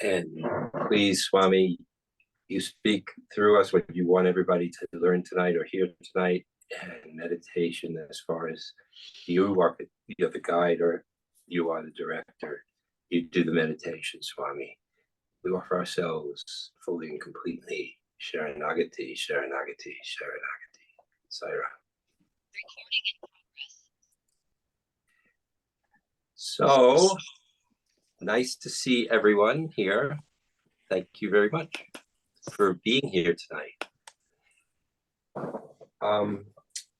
And please, Swami, you speak through us what you want everybody to learn tonight or hear tonight. And meditation, as far as you're the guide or you are the director, you do the meditation, Swami. We offer ourselves fully and completely. Sharanagati, Sharanagati, Sharanagati. Saira. So, nice to see everyone here. Thank you very much for being here tonight.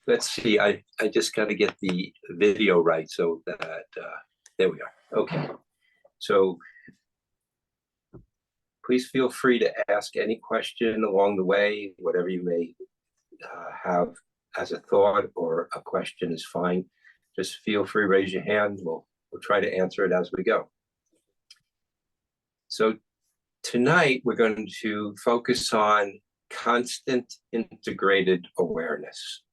Let's see, I just got to get the video right so that, there we are. Okay, so please feel free to ask any question along the way, whatever you may have as a thought or a question is fine. Just feel free, raise your hand. We'll try to answer it as we go. So tonight we're going to focus on constant integrated awareness.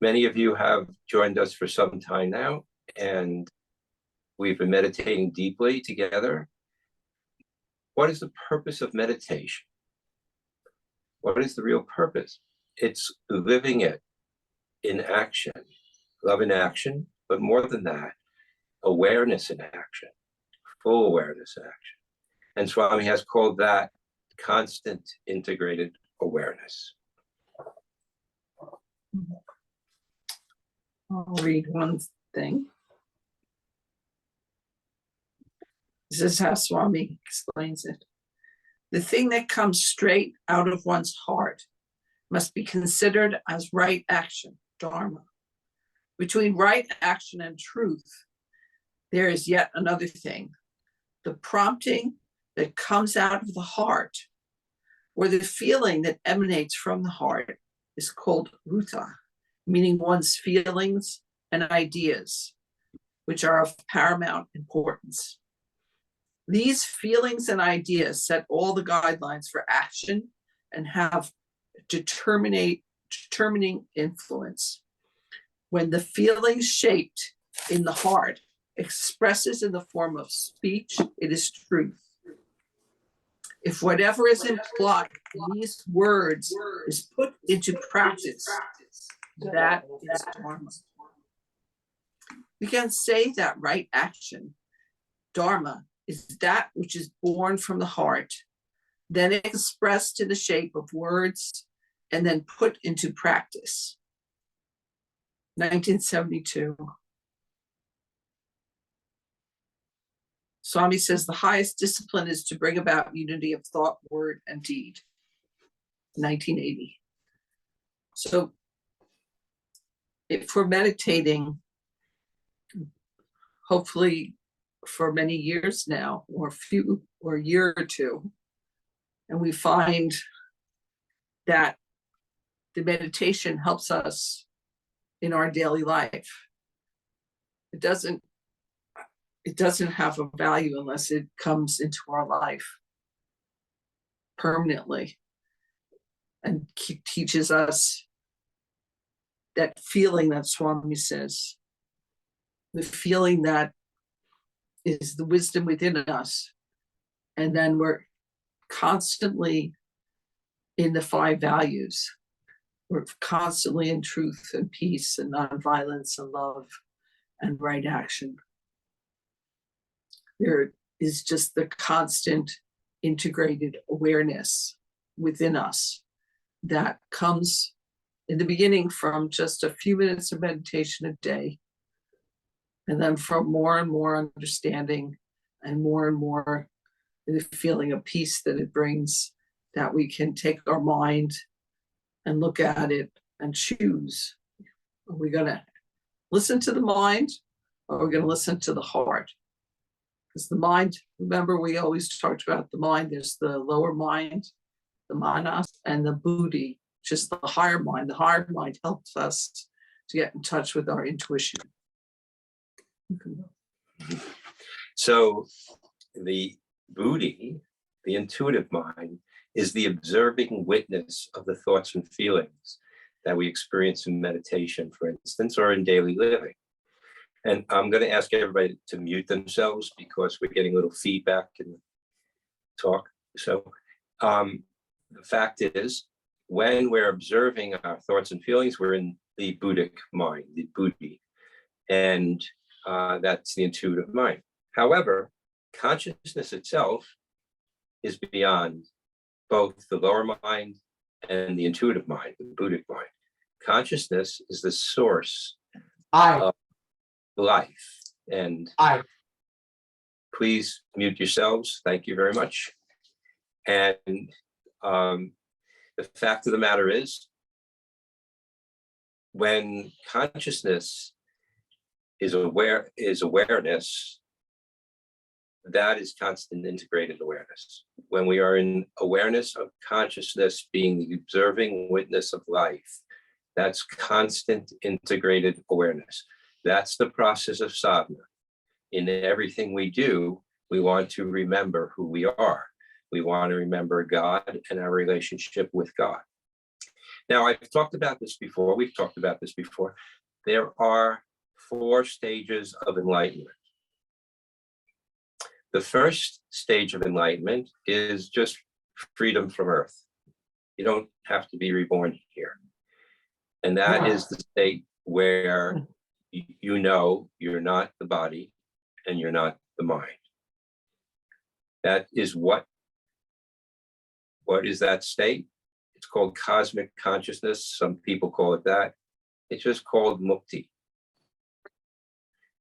Many of you have joined us for some time now, and we've been meditating deeply together. What is the purpose of meditation? What is the real purpose? It's living it in action, love in action, but more than that, awareness in action, full awareness in action. And Swami has called that constant integrated awareness. I'll read one thing. This is how Swami explains it. The thing that comes straight out of one's heart must be considered as right action, dharma. Between right action and truth, there is yet another thing. The prompting that comes out of the heart, or the feeling that emanates from the heart, is called ruta, meaning one's feelings and ideas, which are of paramount importance. These feelings and ideas set all the guidelines for action and have determining influence. When the feelings shaped in the heart expresses in the form of speech, it is truth. If whatever is implied in these words is put into practice, that is dharma. We can say that right action, dharma, is that which is born from the heart, then expressed in the shape of words, and then put into practice. 1972. Swami says the highest discipline is to bring about unity of thought, word, and deed. 1980. So if we're meditating, hopefully for many years now, or a year or two, and we find that the meditation helps us in our daily life, it doesn't have a value unless it comes into our life permanently and teaches us that feeling that Swami says, the feeling that is the wisdom within us. And then we're constantly in the 5 values. We're constantly in truth and peace and nonviolence and love and right action. There is just the constant integrated awareness within us that comes in the beginning from just a few minutes of meditation a day, and then from more and more understanding and more the feeling of peace that it brings, that we can take our mind and look at it and choose. Are we going to listen to the mind, or are we going to listen to the heart? Because the mind, remember, we always talked about the mind. There's the lower mind, the manas, and the buddhi, just the higher mind. The higher mind helps us to get in touch with our intuition. So the buddhi, the intuitive mind, is the observing witness of the thoughts and feelings that we experience in meditation, for instance, or in daily living. And I'm going to ask everybody to mute themselves because we're getting a little feedback in talk. So the fact is, when we're observing our thoughts and feelings, we're in the Buddhic mind, the Buddhi, and that's the intuitive mind. However, consciousness itself is beyond both the lower mind and the intuitive mind, the Buddhic mind. Consciousness is the source of life. And please mute yourselves. Thank you very much. And the fact of the matter is, when consciousness is awareness, that is constant integrated awareness. When we are in awareness of consciousness being the observing witness of life, that's constant integrated awareness. That's the process of sadhana. In everything we do, we want to remember who we are. We want to remember God and our relationship with God. Now, I've talked about this before. We've talked about this before. There are 4 stages of enlightenment. The first stage of enlightenment is just freedom from earth. You don't have to be reborn here. And that is the state where you know you're not the body and you're not the mind. That is what is that state? It's called cosmic consciousness. Some people call it that. It's just called mukti.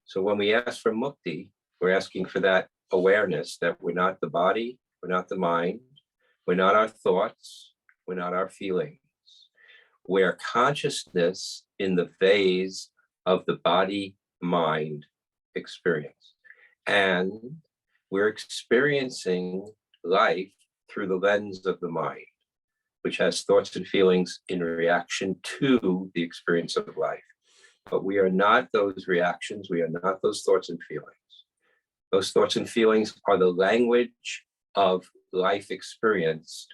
So when we ask for mukti, we're asking for that awareness that we're not the body, we're not the mind, we're not our thoughts, we're not our feelings. We're consciousness in the phase of the body-mind experience. And we're experiencing life through the lens of the mind, which has thoughts and feelings in reaction to the experience of life. But we are not those reactions. We are not those thoughts and feelings. Those thoughts and feelings are the language of life experience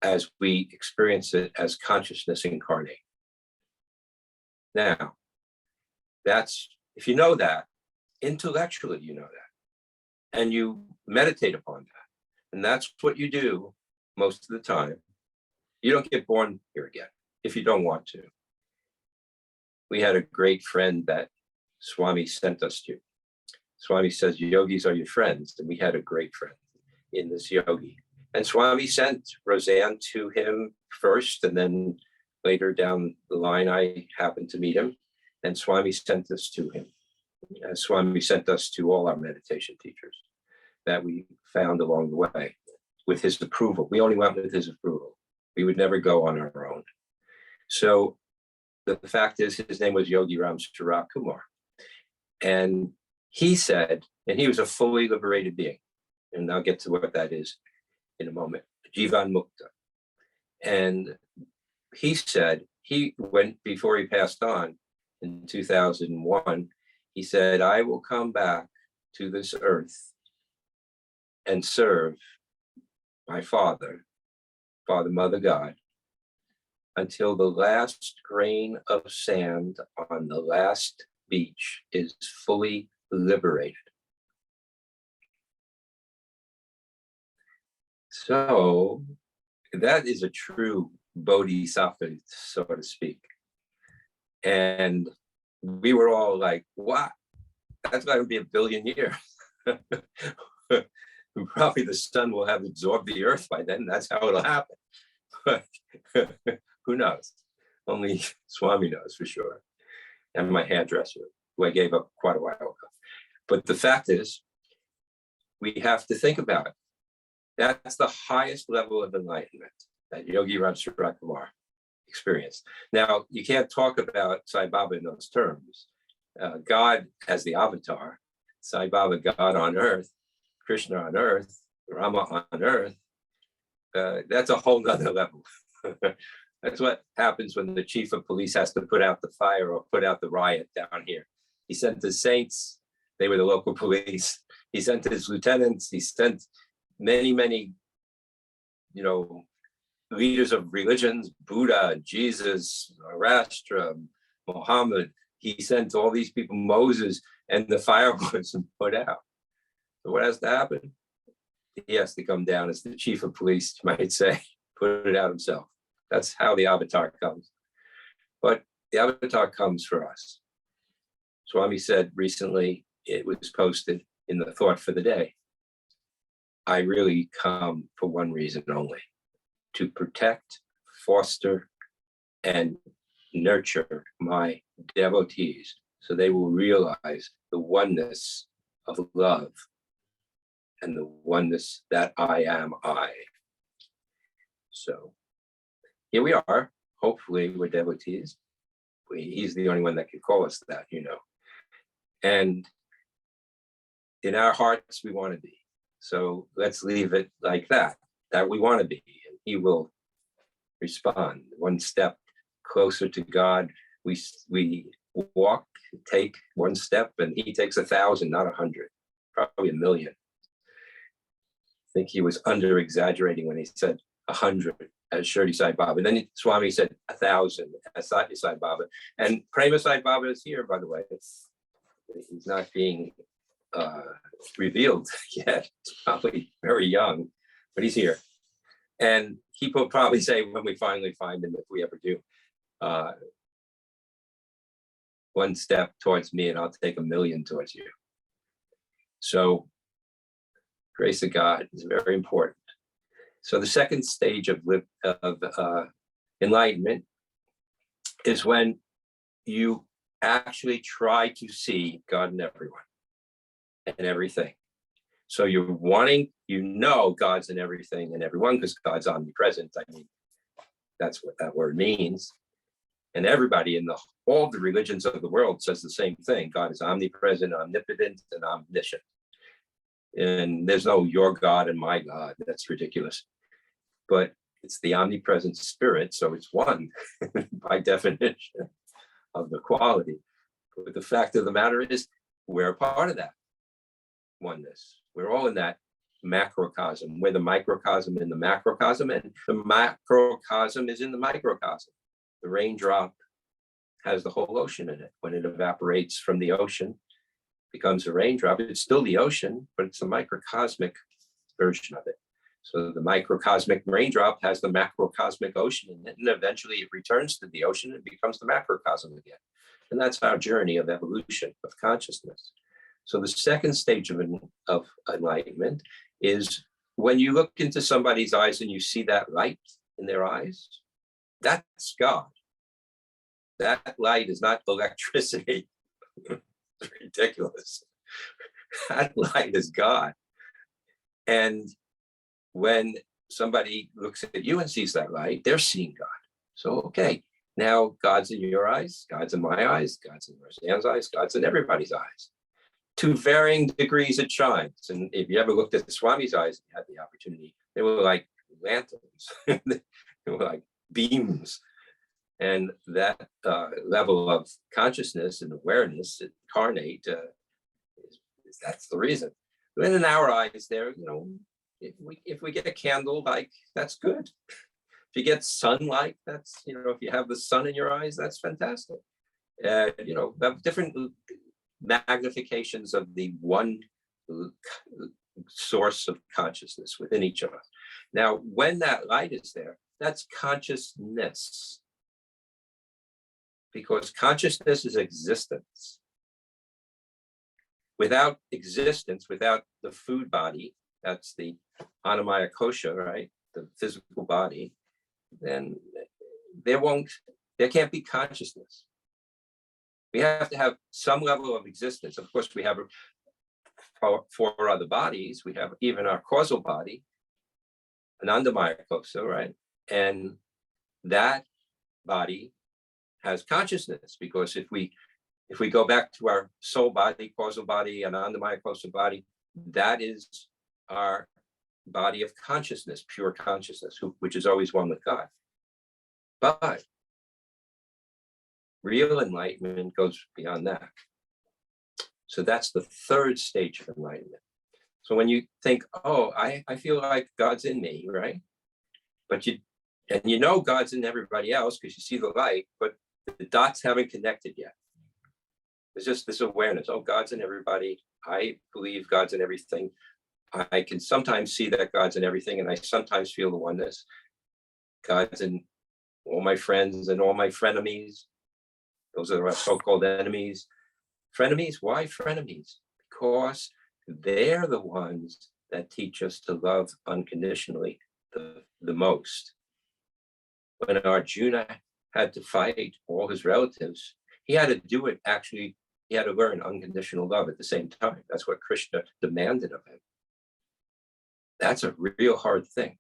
as we experience it as consciousness incarnate. Now, if you know that, intellectually you know that, and you meditate upon that, and that's what you do most of the time. You don't get born here again if you don't want to. We had a great friend that Swami sent us to. Swami says, yogis are your friends. And we had a great friend in this yogi. And Swami sent Roseanne to him first, and then later down the line, I happened to meet him. And Swami sent us to him. Swami sent us to all our meditation teachers that we found along the way with his approval. We only went with his approval. We would never go on our own. So the fact is, his name was Yogi Ram Charak Kumar. And he said, and he was a fully liberated being, and I'll get to what that is in a moment, Jivan Mukta. And he said, before he passed on in 2001, he said, I will come back to this earth and serve my Father, Mother God, until the last grain of sand on the last beach is fully liberated. So that is a true bodhisattva, so to speak. And we were all like, what? That's going to be 1 billion years. Probably the sun will have absorbed the earth by then. That's how it'll happen. But who knows? Only Swami knows for sure. And my hairdresser, who I gave up quite a while ago. But the fact is, we have to think about it. That's the highest level of enlightenment that Yogi Ram Charak Kumar experienced. Now, you can't talk about Sai Baba in those terms. God as the avatar, Sai Baba, God on earth, Krishna on earth, Rama on earth, that's a whole nother level. That's what happens when the chief of police has to put out the fire or put out the riot down here. He sent the saints, they were the local police. He sent his lieutenants, he sent many, leaders of religions, Buddha, Jesus, Zoroaster, Muhammad. He sent all these people, Moses, and the fire wasn't put out. So what has to happen? he has to come down as the chief of police, you might say, put it out himself. That's how the avatar comes. But the avatar comes for us. Swami said recently, it was posted in the thought for the day, I really come for one reason only, to protect, foster, and nurture my devotees so they will realize the oneness of love and the oneness that I am I. So here we are. Hopefully we're devotees. He's the only one that can call us that, you know. And in our hearts, we want to be. So let's leave it like that we want to be. And he will respond. One step closer to God. We walk, take one step, and he takes 1,000, not 100, probably 1,000,000. I think he was under exaggerating when he said 100 as Shirdi Sai Baba. Then Swami said 1,000 as Satya Sai Baba. And Prema Sai Baba is here, by the way. He's not being revealed yet. He's probably very young, but he's here. And he will probably say when we finally find him, if we ever do, one step towards me and I'll take 1,000,000 towards you. So grace of God is very important. So the second stage of enlightenment is when you actually try to see God in everyone and everything. So you're wanting, you know, God's in everything and everyone because God's omnipresent. I mean, that's what that word means. And everybody in all the religions of the world says the same thing. God is omnipresent, omnipotent, and omniscient. And there's no your God and my God. That's ridiculous. But it's the omnipresent spirit, so it's one by definition of the quality. But the fact of the matter is, we're a part of that oneness. We're all in that macrocosm. We're the microcosm in the macrocosm, and the macrocosm is in the microcosm. The raindrop has the whole ocean in it. When it evaporates from the ocean, becomes a raindrop. It's still the ocean, but it's a microcosmic version of it. So the microcosmic raindrop has the macrocosmic ocean in it, and eventually it returns to the ocean and becomes the macrocosm again. And that's our journey of evolution, of consciousness. So the second stage of enlightenment is when you look into somebody's eyes and you see that light in their eyes, that's God. That light is not electricity. It's ridiculous. That light is God. And when somebody looks at you and sees that light, they're seeing God. So, okay, now God's in your eyes, God's in my eyes, God's in Roseanne's eyes, God's in everybody's eyes. To varying degrees it shines. And if you ever looked at Swami's eyes, you had the opportunity, they were like lanterns. They were like beams. And that level of consciousness and awareness incarnate, that's the reason. But in our eyes there, you know, if we get a candle, like, that's good. If you get sunlight, that's, you know, if you have the sun in your eyes, that's fantastic. You know, different magnifications of the one source of consciousness within each of us. Now, when that light is there, that's consciousness. Because consciousness is existence. Without existence, without the food body, that's the Annamaya Kosha, right? The physical body, then there can't be consciousness. We have to have some level of existence. Of course, we have four other bodies. We have even our causal body, Anandamaya Kosha, right? And that body has consciousness, because if we go back to our soul body, causal body, and Anandamaya Kosha body, that is our body of consciousness, pure consciousness, which is always one with God. But real enlightenment goes beyond that. So that's the third stage of enlightenment. So when you think, oh, I feel like God's in me, right? But you know God's in everybody else because you see the light, but the dots haven't connected yet. There's just this awareness, oh, God's in everybody. I believe God's in everything. I can sometimes see that God's in everything, and I sometimes feel the oneness. God's in all my friends and all my frenemies. Those are our so-called enemies. Frenemies, why frenemies? Because they're the ones that teach us to love unconditionally the most. When Arjuna had to fight all his relatives, he had to do it actually, he had to learn unconditional love at the same time. That's what Krishna demanded of him. That's a real hard thing.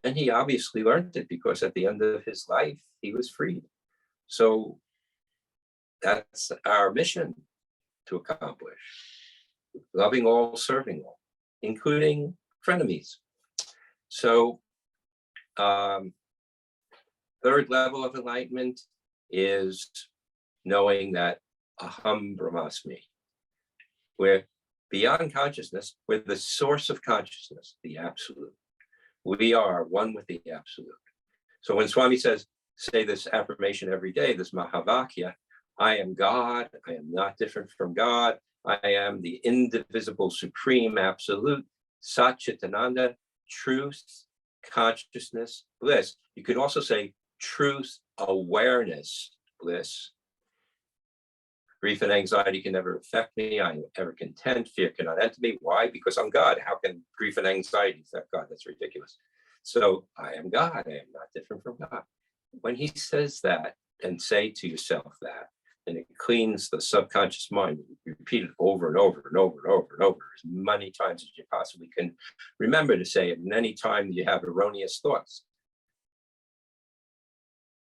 And he obviously learned it because at the end of his life, he was freed. So that's our mission to accomplish. Loving all, serving all, including frenemies. So third level of enlightenment is knowing that aham brahmasmi. We're beyond consciousness, we're the source of consciousness, the absolute. We are one with the absolute. So when Swami says, say this affirmation every day, this Mahavakya, I am God, I am not different from God, I am the indivisible, supreme, absolute, Satchitananda, truth, consciousness, bliss. You could also say truth, awareness, bliss. Grief and anxiety can never affect me. I am ever content. Fear cannot enter me. Why? Because I'm God. How can grief and anxiety affect God? That's ridiculous. So I am God. I am not different from God. When he says that, and say to yourself that, and it cleans the subconscious mind. You repeat it over and over and over and over and over as many times as you possibly can remember to say it. And any time you have erroneous thoughts.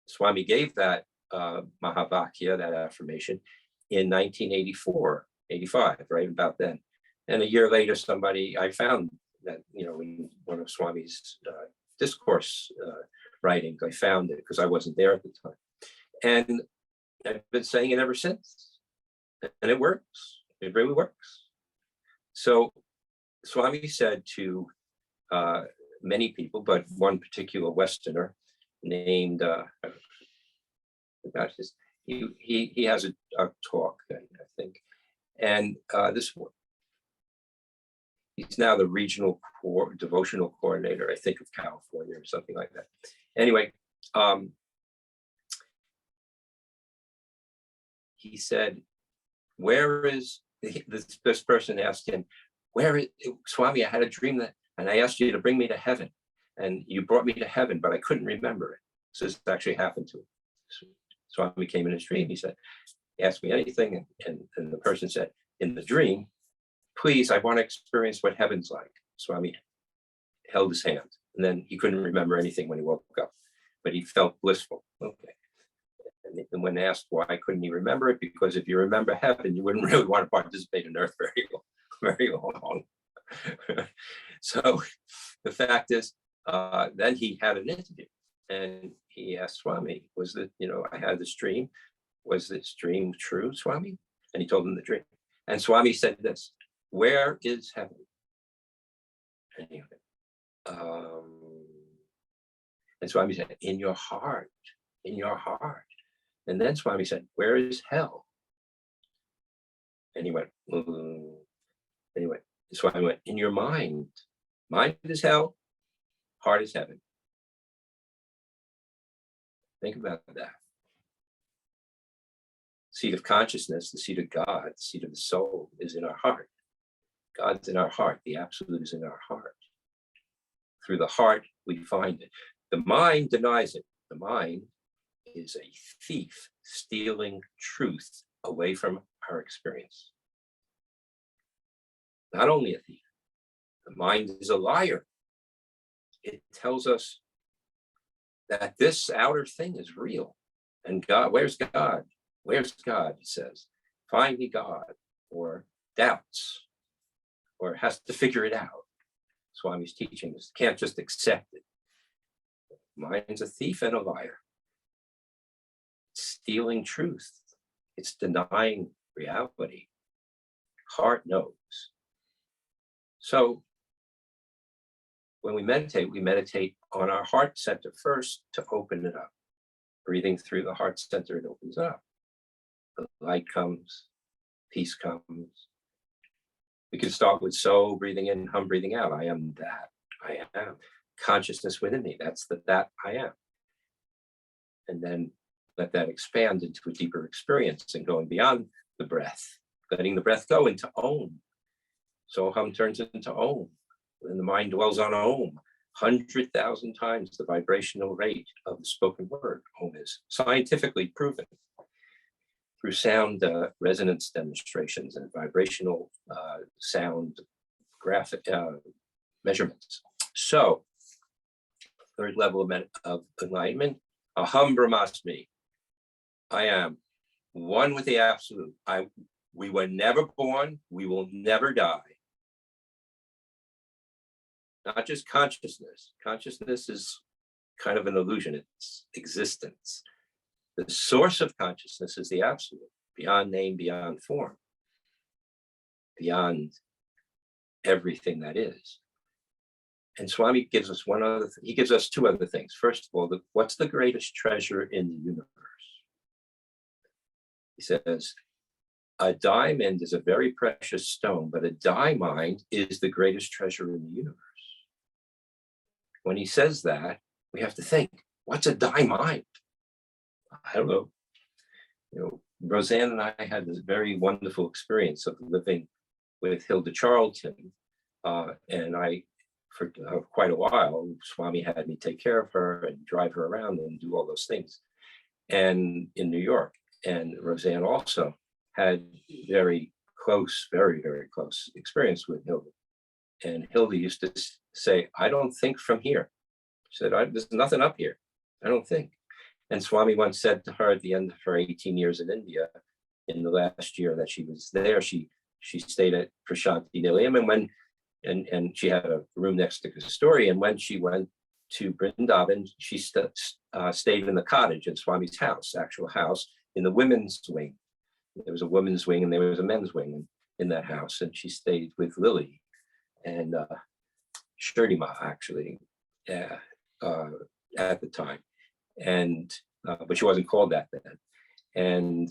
Swami gave that Mahavakya, that affirmation, in 1984, 85, right about then. And a year later, I found that, in one of Swami's discourse writings, I found it because I wasn't there at the time. And I've been saying it ever since. And it works. It really works. So Swami said to many people, but one particular Westerner named, he has a talk, I think, and he's now the regional devotional coordinator, I think, of California or something like that. Anyway, he said, where is, this person asked him, where is, Swami, I had a dream and I asked you to bring me to heaven, and you brought me to heaven, but I couldn't remember it. So this actually happened to him. Swami came in his dream. He said, ask me anything. And the person said, in the dream, please, I want to experience what heaven's like. Swami held his hand, and then he couldn't remember anything when he woke up, but he felt blissful. Okay. And when asked why couldn't he remember it, because if you remember heaven, you wouldn't really want to participate in earth very long. So the fact is, then he had an interview. And he asked Swami, was that, I had this dream. Was this dream true, Swami? And he told him the dream. And Swami said this, where is heaven? And Swami said, in your heart, in your heart. And then Swami said, where is hell? And he went, anyway, Swami went, in your mind. Mind is hell, heart is heaven. Think about that. Seat of consciousness, the seat of God, the seat of the soul is in our heart. God's in our heart. The absolute is in our heart. Through the heart, we find it. The mind denies it. The mind is a thief stealing truth away from our experience. Not only a thief, the mind is a liar. It tells us that this outer thing is real. And God, where's God? Where's God? It says, find me God, or doubts, or has to figure it out. Swami's teaching us, can't just accept it. Mind's a thief and a liar. It's stealing truth. It's denying reality. Heart knows. So when we meditate on our heart center first to open it up. Breathing through the heart center, it opens up. The light comes, peace comes. We can start with so, breathing in, hum, breathing out. I am that. I am. Consciousness within me. That's the that I am. And then let that expand into a deeper experience and going beyond the breath, letting the breath go into Om. So hum turns into Om. And the mind dwells on Om. 100,000 times the vibrational rate of the spoken word. Om is scientifically proven through sound resonance demonstrations and vibrational sound graphic measurements. So, third level of enlightenment, Aham Brahmasmi. I am one with the absolute. We were never born, we will never die. Not just consciousness. Consciousness is kind of an illusion, it's existence. The source of consciousness is the absolute, beyond name, beyond form, beyond everything that is. And Swami gives us one other thing. He gives us two other things. First of all, what's the greatest treasure in the universe? He says, a diamond is a very precious stone, but a diamond is the greatest treasure in the universe. When he says that, we have to think, what's a diamond? I don't know. Roseanne and I had this very wonderful experience of living with Hilda Charlton. And for quite a while, Swami had me take care of her and drive her around and do all those things. And in New York, and Roseanne also had very close, very, very close experience with Hilda. And Hilda used to say, I don't think from here. She said, there's nothing up here. I don't think. And Swami once said to her at the end of her 18 years in India, in the last year that she was there, she stayed at Prashanti Nilayam, and she had a room next to Kasturi. And when she went to Vrindavan, she stayed in the cottage in Swami's house, actual house, in the women's wing. There was a women's wing and there was a men's wing in that house. And she stayed with Lily and Shurdima, actually, at the time. And but she wasn't called that then. And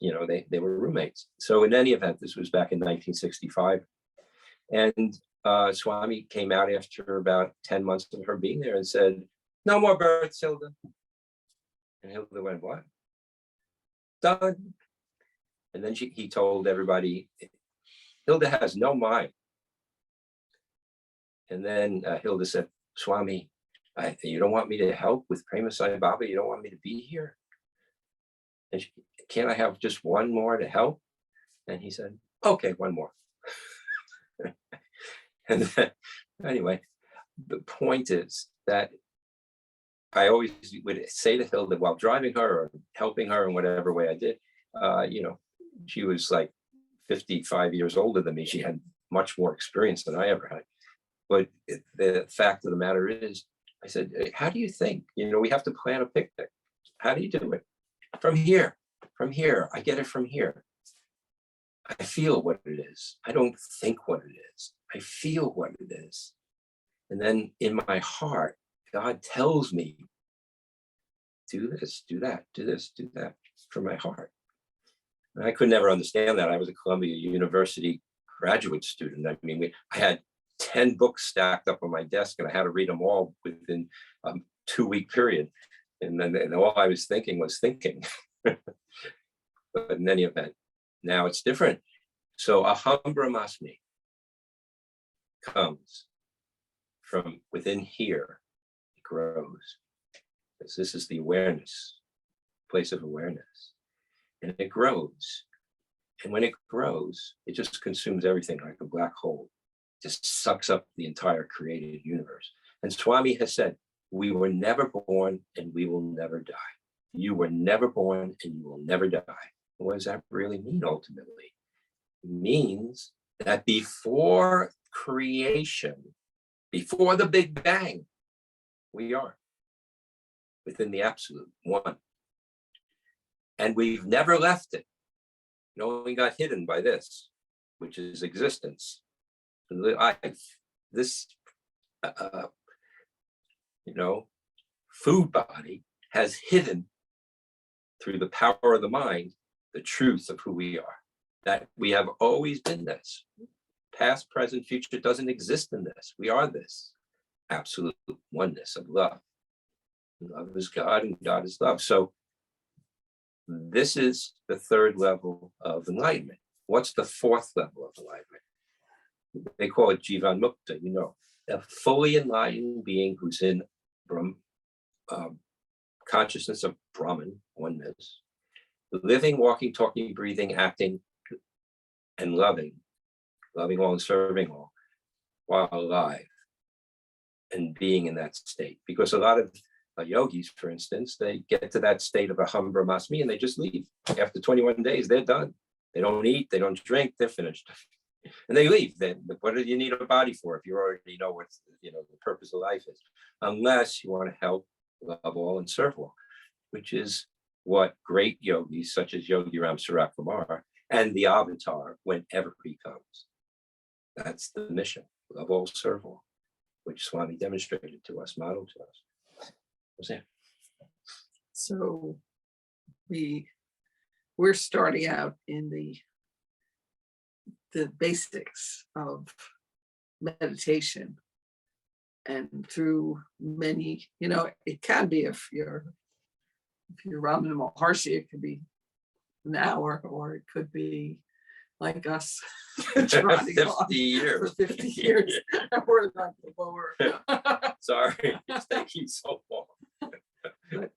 they were roommates. So in any event, this was back in 1965. And Swami came out after about 10 months of her being there and said, no more births, Hilda. And Hilda went, what? Done. And then he told everybody, Hilda has no mind. And then Hilda said, Swami, you don't want me to help with Prema Sai Baba? You don't want me to be here? And can't I have just one more to help? And he said, okay, one more. And then, anyway, the point is that I always would say to Hilda while driving her or helping her in whatever way I did, she was like 55 years older than me. She had much more experience than I ever had. But the fact of the matter is, I said, how do you think? We have to plan a picnic. How do you do it? From here. I get it from here. I feel what it is. I don't think what it is. I feel what it is. And then in my heart, God tells me, do this, do that, do this, do that, from my heart. And I could never understand that. I was a Columbia University graduate student. I mean, I had 10 books stacked up on my desk and I had to read them all within a 2-week period. And then all I was thinking was thinking. But in any event, now it's different. So Aham Brahmasmi comes from within here, it grows. This is the awareness, place of awareness. And it grows. And when it grows, it just consumes everything like a black hole. Just sucks up the entire created universe. And Swami has said, we were never born and we will never die. You were never born and you will never die. What does that really mean ultimately? It means that before creation, before the Big Bang, we are within the absolute one. And we've never left it. It only got hidden by this, which is existence. This food body has hidden through the power of the mind, the truth of who we are. that we have always been this. Past, present, future doesn't exist in this. We are this absolute oneness of love. Love is God and God is love. So this is the third level of enlightenment. What's the fourth level of enlightenment? They call it Jivan Mukta, a fully enlightened being who's in consciousness of Brahman, oneness, living, walking, talking, breathing, acting, and loving all and serving all, while alive and being in that state. Because a lot of yogis, for instance, they get to that state of aham brahmasmi and they just leave. After 21 days, they're done. They don't eat, they don't drink, they're finished. And they leave. Then what do you need a body for if you already know what the purpose of life is? Unless you want to help, love all, and serve all, which is what great yogis such as Yogi Ram Sarat Kumar and the avatar, whenever he comes. That's the mission. Love all, serve all, which Swami demonstrated to us, modeled to us. Roseanne. So we're starting out in the basics of meditation, and through many, it can be, if you're Ramana Maharshi, it could be an hour, or it could be like us 50 years. For 50 years. We're not the lower. Sorry, it's taking so long. But,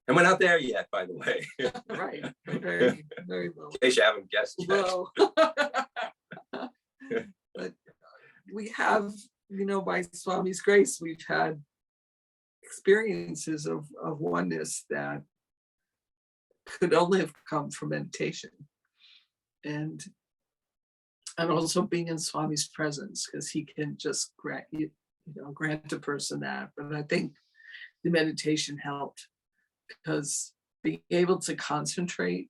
and we're not there yet, by the way. Right, very, very low. In case you haven't guessed yet. Low. But we have, by Swami's grace, we've had experiences of oneness that could only have come from meditation, and also being in Swami's presence, because he can just grant a person that. But I think the meditation helped, because being able to concentrate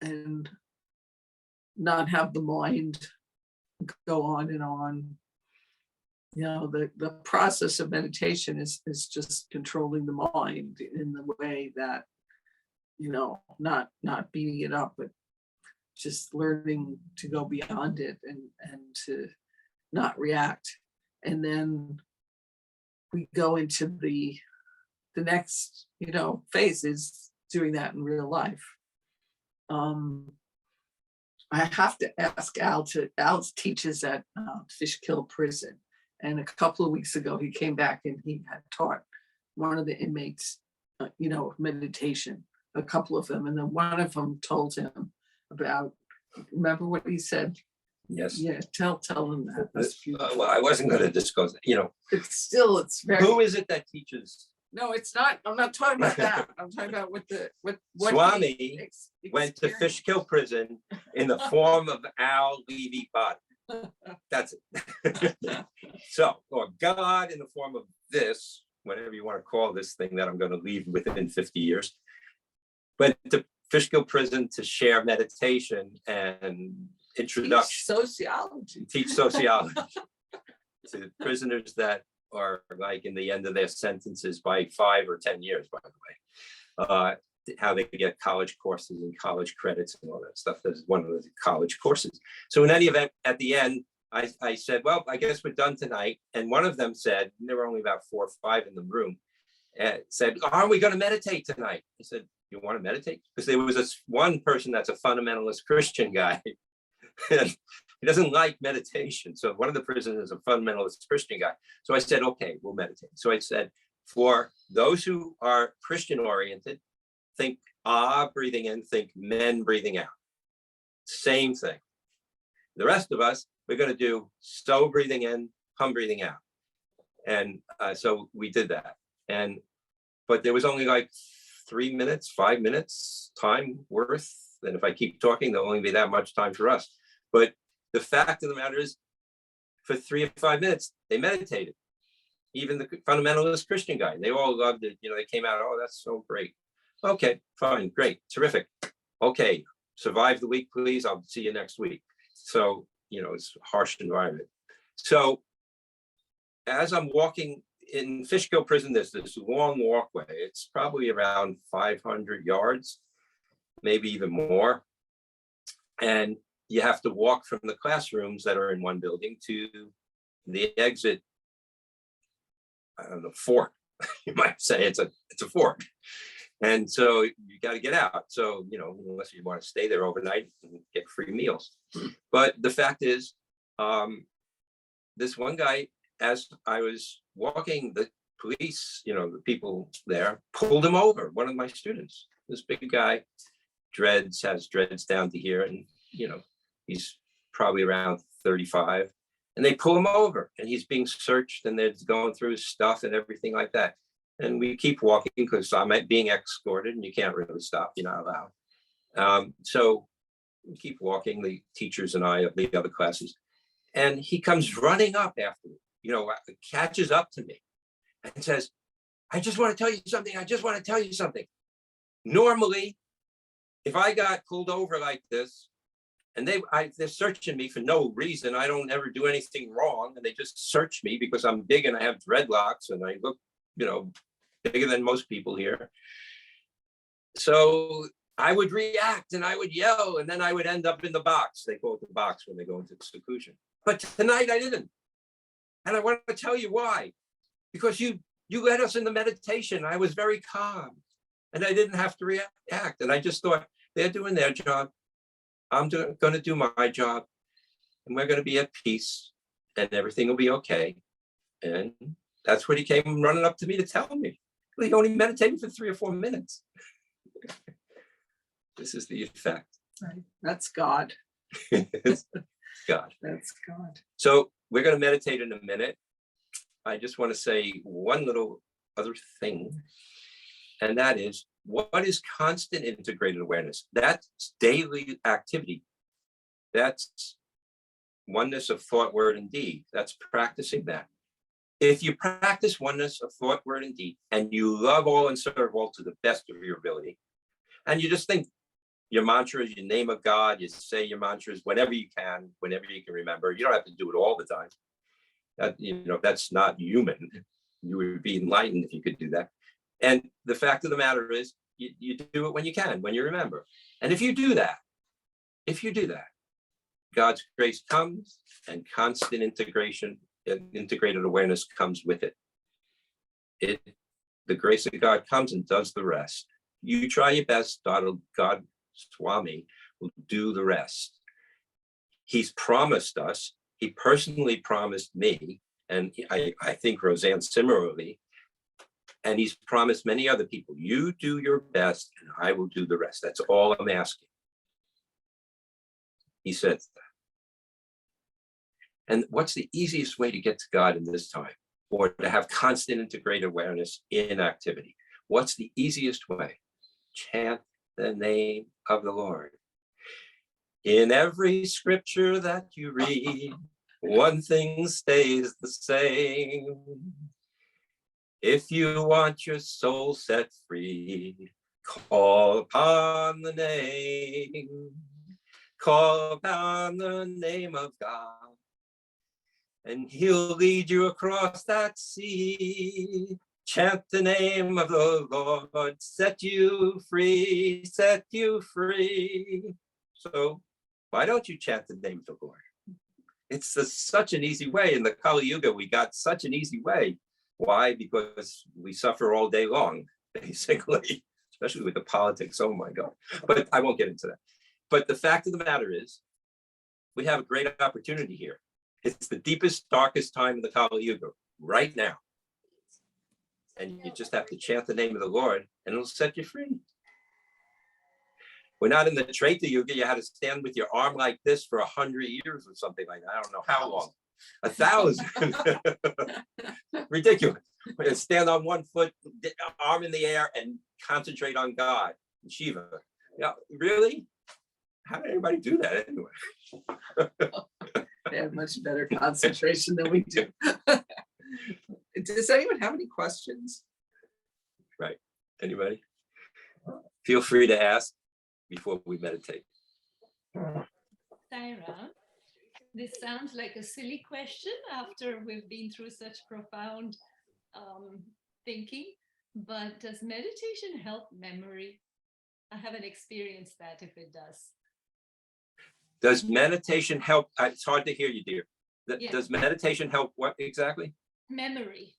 and not have the mind go on and on. The process of meditation is just controlling the mind in the way that, not beating it up, but just learning to go beyond it and to not react. And then we go into the next, phase is doing that in real life. I have to ask Al teaches at Fishkill Prison. And a couple of weeks ago, he came back and he had taught one of the inmates, meditation, a couple of them. And then one of them told him about, remember what he said? Yes. Yeah, tell him that. That's beautiful. Well, I wasn't going to discuss it, It's very. Who is it that teaches? No, it's not. I'm not talking about that. I'm talking about what Swami went to Fishkill Prison in the form of Al Levy body. That's it. So, or God in the form of this, whatever you want to call this thing that I'm going to leave within 50 years. But to Fishkill Prison to share meditation and introduction. Teach sociology to prisoners that are like in the end of their sentences by 5 or 10 years, by the way. How they get college courses and college credits and all that stuff. That's one of the college courses. So in any event, at the end, I said, well, I guess we're done tonight. And one of them said, and there were only about 4 or 5 in the room, said, are we going to meditate tonight? I said, you want to meditate? Because there was this one person that's a fundamentalist Christian guy. And he doesn't like meditation. So one of the prisoners is a fundamentalist Christian guy. So I said, okay, we'll meditate. So I said, for those who are Christian oriented, think ah breathing in, think men breathing out. Same thing. The rest of us, we're going to do so breathing in, hum breathing out. And so we did that. But there was only like 3 minutes, 5 minutes time worth. And if I keep talking, there'll only be that much time for us. But the fact of the matter is, for 3 or 5 minutes, they meditated. Even the fundamentalist Christian guy, they all loved it. They came out, oh, that's so great. Okay, fine, great, terrific. Okay, survive the week, please. I'll see you next week. So, it's a harsh environment. So as I'm walking in Fishkill Prison, there's this long walkway. It's probably around 500 yards, maybe even more. And you have to walk from the classrooms that are in one building to the exit, I don't know, fort. You might say it's a fort. And so you got to get out. So, you know, unless you want to stay there overnight and get free meals. But the fact is, this one guy, as I was walking, the police, you know, the people there pulled him over, one of my students. This big guy, has dreads down to here, and, you know, he's probably around 35. And they pull him over, and he's being searched, and they're going through his stuff and everything like that. And we keep walking because I'm being escorted, and you can't really stop. You're not allowed. So we keep walking, the teachers and I of the other classes. And he comes running up after me, you know, catches up to me and says, I just want to tell you something. I just want to tell you something. Normally, if I got pulled over like this, and they're searching me for no reason, I don't ever do anything wrong, and they just search me because I'm big and I have dreadlocks and I look, you know, bigger than most people here. So I would react and I would yell, and then I would end up in the box. They call it the box when they go into seclusion. But tonight I didn't. And I want to tell you why. Because you led us in the meditation. I was very calm and I didn't have to react. And I just thought, they're doing their job. I'm going to do my job, and we're going to be at peace, and everything will be okay. And that's what he came running up to me to tell me. He only meditated for 3 or 4 minutes. This is the effect. Right. That's God. God. That's God. So we're going to meditate in a minute. I just want to say one little other thing, and that is, what is constant integrated awareness? That's daily activity. That's oneness of thought, word, and deed. That's practicing that. If you practice oneness of thought, word, and deed, and you love all and serve all to the best of your ability, and you just think your mantras, your name of God, you say your mantras whenever you can remember. You don't have to do it all the time. You know, that's not human. You would be enlightened if you could do that. And the fact of the matter is, you do it when you can, when you remember. And if you do that, God's grace comes, and constant integration and integrated awareness comes with it. The grace of God comes and does the rest. You try your best, God Swami will do the rest. He's promised us, he personally promised me, and I think Roseanne similarly, and he's promised many other people, you do your best and I will do the rest. That's all I'm asking. He said that. And what's the easiest way to get to God in this time, or to have constant integrated awareness in activity? What's the easiest way? Chant the name of the Lord. In every scripture that you read, one thing stays the same. If you want your soul set free, call upon the name. Call upon the name of God, and he'll lead you across that sea. Chant the name of the Lord, set you free, set you free. So why don't you chant the name of the Lord? It's such an easy way. In the Kali Yuga, we got such an easy way. Why? Because we suffer all day long, basically, especially with the politics. Oh my God. But I won't get into that. But the fact of the matter is, we have a great opportunity here. It's the deepest, darkest time in the Kali Yuga, right now. And you just have to chant the name of the Lord, and it'll set you free. We're not in the Treta Yuga. You had to stand with your arm like this for 100 years or something like that. I don't know how long. 1,000. Ridiculous. Stand on one foot, arm in the air, and concentrate on God, Shiva. Yeah, really? How did anybody do that anyway? They have much better concentration than we do. Does anyone have any questions? Right. Anybody? Feel free to ask before we meditate. Tyra, this sounds like a silly question after we've been through such profound thinking, but does meditation help memory? I haven't experienced that, if it does. Does meditation help? It's hard to hear you, dear. Yeah. Does meditation help what exactly? Memory.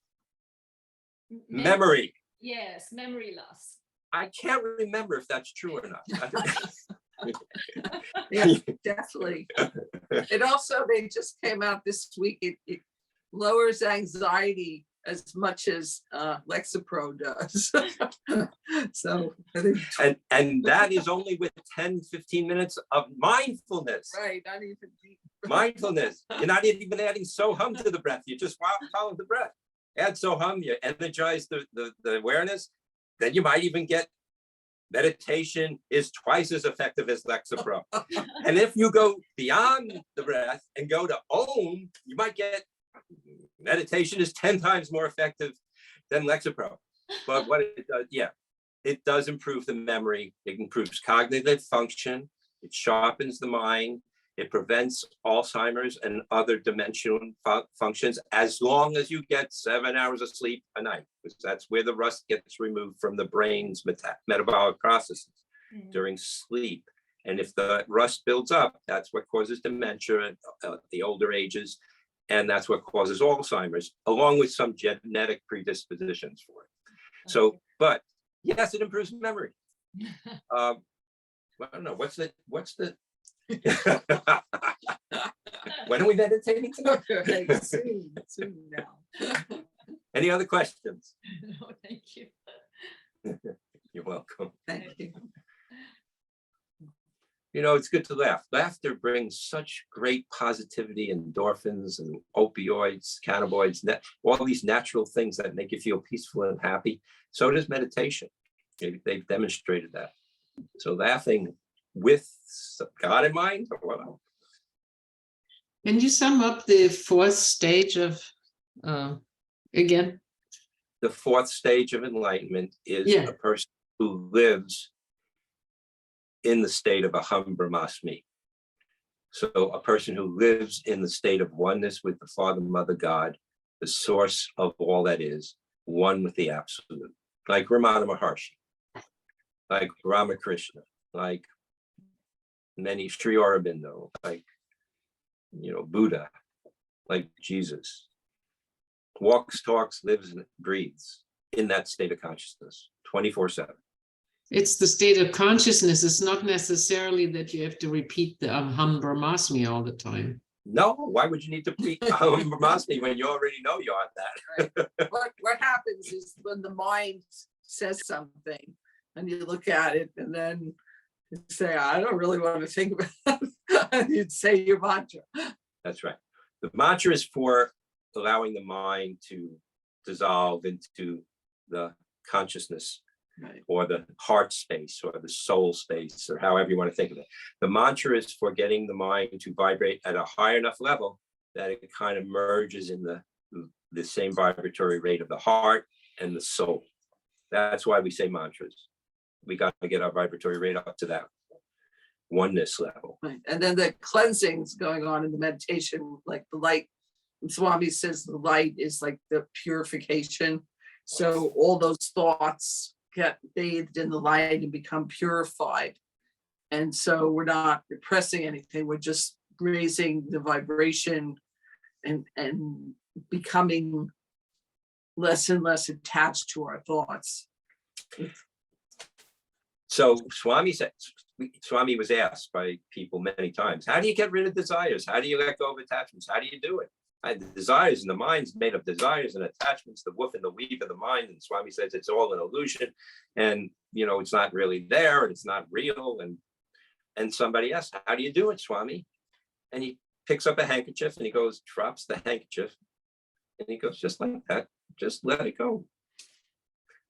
Memory. Yes, memory loss. I can't remember if that's true or not. Yeah, definitely. It also, they just came out this week, it lowers anxiety as much as Lexapro does. So I think, and that is only with 10, 15 minutes of mindfulness. right, not even deep. Mindfulness. You're not even adding so-hum to the breath. You just follow the breath. Add so-hum, you energize the awareness. Then you might even get meditation is twice as effective as Lexapro. And if you go beyond the breath and go to Om, you might get meditation is 10 times more effective than Lexapro. But what it does, yeah, it does improve the memory. It improves cognitive function. It sharpens the mind. It prevents Alzheimer's and other dementia functions as long as you get 7 hours of sleep a night, because that's where the rust gets removed from the brain's metabolic processes during sleep. And if the rust builds up, that's what causes dementia at the older ages. And that's what causes Alzheimer's, along with some genetic predispositions for it. So, but yes, it improves memory. I don't know, what's the when are we meditating tonight? Soon now. Any other questions? No, thank you. You're welcome. Thank you. You know, it's good to laugh. Laughter brings such great positivity, endorphins and opioids, cannabinoids, all these natural things that make you feel peaceful and happy. So does meditation. They've demonstrated that. So laughing with God in mind, or what? Can you sum up the fourth stage of, again? The fourth stage of enlightenment is Yeah. a person who lives in the state of aham brahmasmi. So a person who lives in the state of oneness with the Father, Mother, God, the source of all that is, one with the absolute, like Ramana Maharshi, like Ramakrishna, like many Sri Aurobindo, like, you know, Buddha, like Jesus, walks, talks, lives, and breathes in that state of consciousness 24/7. It's the state of consciousness. It's not necessarily that you have to repeat the Aham Brahmasmi all the time. No, why would you need to repeat aham brahmasmi when you already know you are that? What happens is when the mind says something and you look at it and then you say, I don't really want to think about it. You'd say your mantra. That's right. The mantra is for allowing the mind to dissolve into the consciousness, Right. or the heart space, or the soul space, or however you want to think of it. The mantra is for getting the mind to vibrate at a high enough level that it kind of merges in the same vibratory rate of the heart and the soul. That's why we say mantras. We got to get our vibratory rate up to that oneness level. Right. And then the cleansing's going on in the meditation, like the light. Swami says the light is like the purification. So all those thoughts get bathed in the light and become purified. And so we're not repressing anything. We're just raising the vibration and becoming less and less attached to our thoughts. So Swami was asked by people many times, how do you get rid of desires? How do you let go of attachments? How do you do it? The desires and the mind's made of desires and attachments, the woof and the weave of the mind. And Swami says it's all an illusion, and you know it's not really there, and it's not real. And somebody asks, how do you do it, Swami? And he picks up a handkerchief and he goes, drops the handkerchief, and he goes, just like that, just let it go.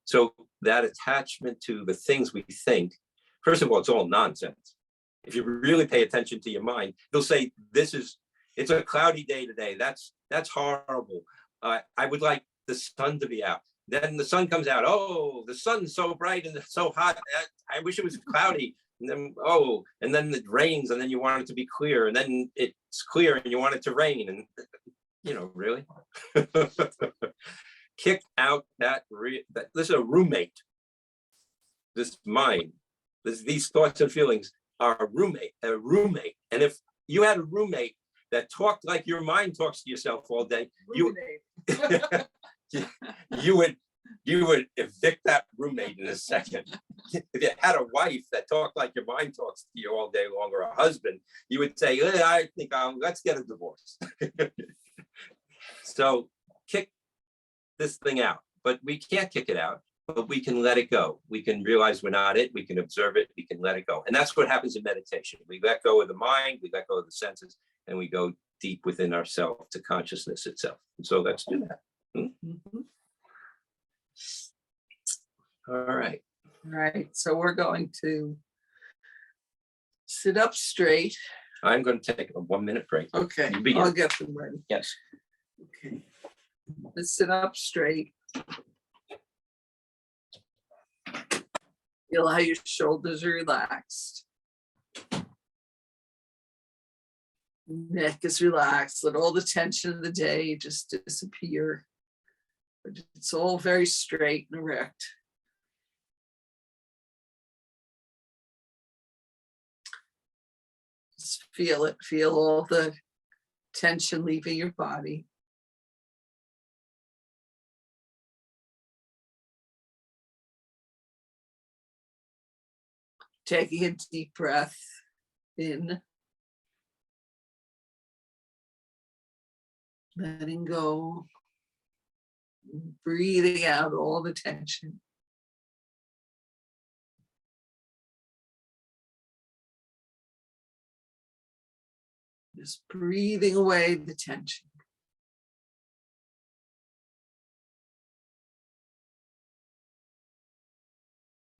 So that attachment to the things we think, first of all, it's all nonsense. If you really pay attention to your mind, you'll say, it's a cloudy day today. That's horrible. I would like the sun to be out. Then the sun comes out. Oh, the sun's so bright and so hot. I wish it was cloudy. And then, and then it rains, and then you want it to be clear, and then it's clear and you want it to rain. And, you know, really? Kick out this is a roommate, this mind, these thoughts and feelings are a roommate. And if you had a roommate that talked like your mind talks to yourself all day, you would evict that roommate in a second. If you had a wife that talked like your mind talks to you all day long, or a husband, you would say, I think let's get a divorce. So kick this thing out, but we can't kick it out, but we can let it go. We can realize we're not it. We can observe it. We can let it go. And that's what happens in meditation. We let go of the mind, we let go of the senses, and we go deep within ourselves to consciousness itself. And so let's do that. Mhm. All right. Right, so we're going to sit up straight. I'm going to take a 1 minute break. Okay, You begin. I'll get them ready. Yes. Okay, let's sit up straight. Feel how your shoulders are relaxed. Neck is relaxed. Let all the tension of the day just disappear. It's all very straight and erect. Just feel it. Feel all the tension leaving your body. Taking a deep breath in. Letting go. Breathing out all the tension. Just breathing away the tension.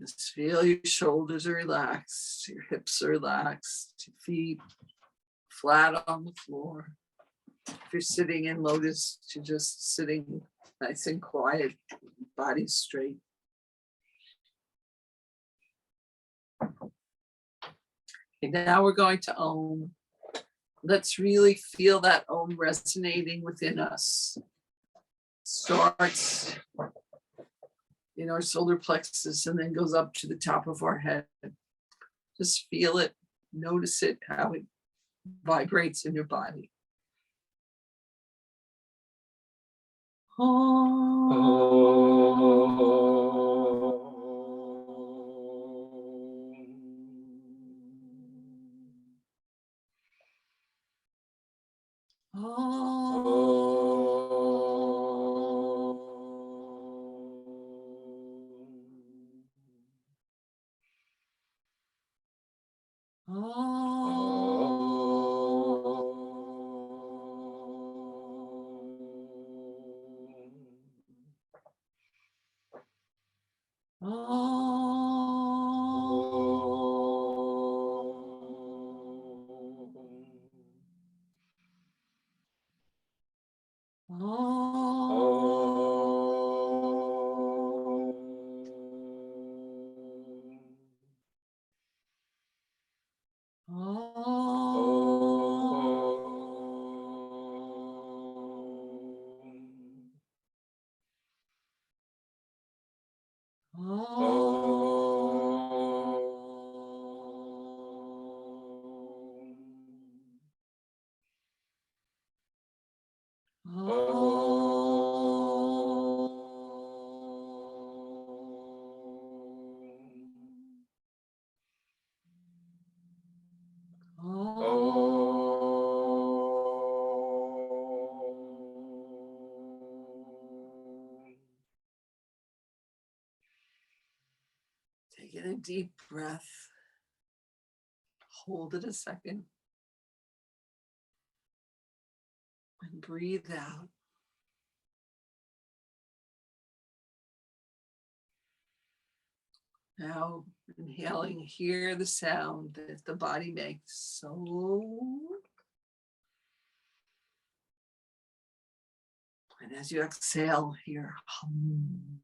Just feel your shoulders are relaxed, your hips are relaxed, your feet flat on the floor. If you're sitting in lotus, you're just sitting nice and quiet, body straight. Okay, now we're going to Om. Let's really feel that Om resonating within us. Starts in our solar plexus and then goes up to the top of our head. Just feel it, notice it, how it vibrates in your body. Taking a deep breath. Hold it a second. And breathe out. Now, inhaling, hear the sound that the body makes. So, and as you exhale, hear hum.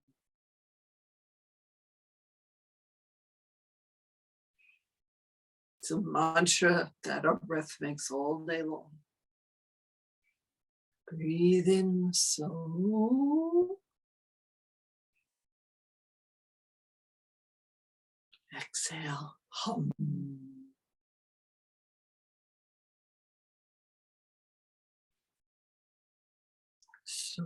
It's a mantra that our breath makes all day long. Breathe in, so. Exhale, hum. So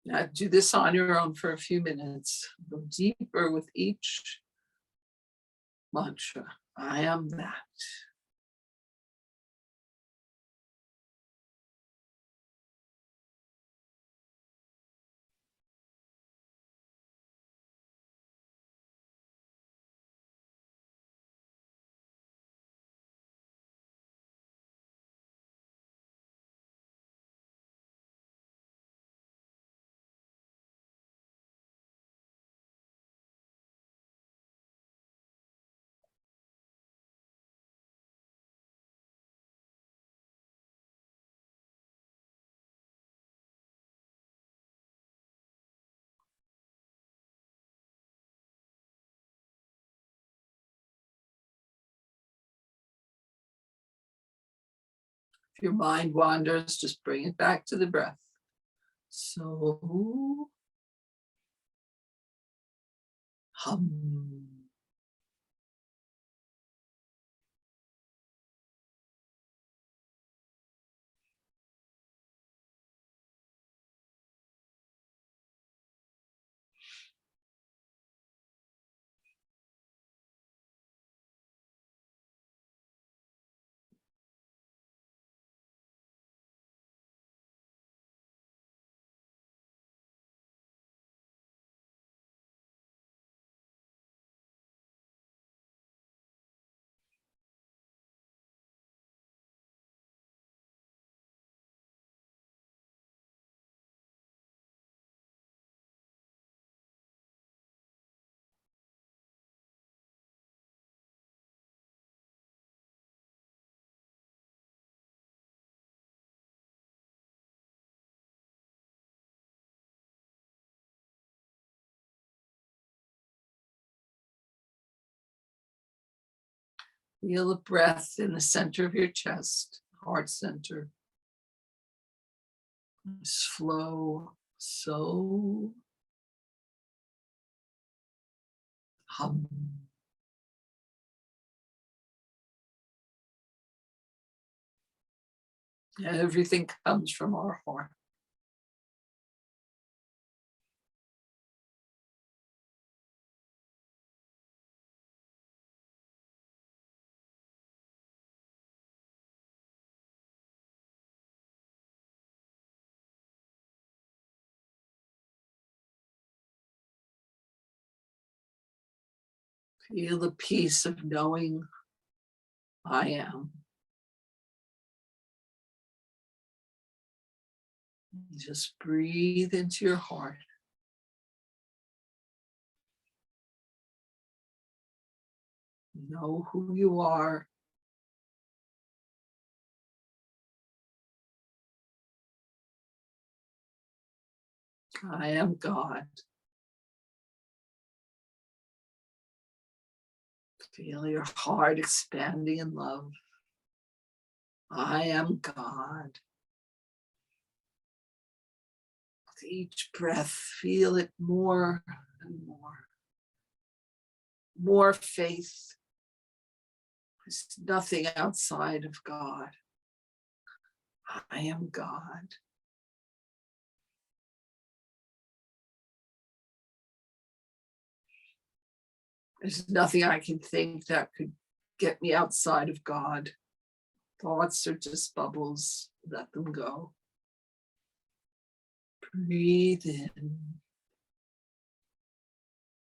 now do this on your own for a few minutes. Go deeper with each mantra. I am that. If your mind wanders, just bring it back to the breath. So hum. Feel the breath in the center of your chest, heart center. Just flow. So hum. Everything comes from our heart. Feel the peace of knowing I am. Just breathe into your heart. Know who you are. I am God. Feel your heart expanding in love. I am God. With each breath, feel it more and more. More faith. There's nothing outside of God. I am God. There's nothing I can think that could get me outside of God. Thoughts are just bubbles. Let them go. Breathe in.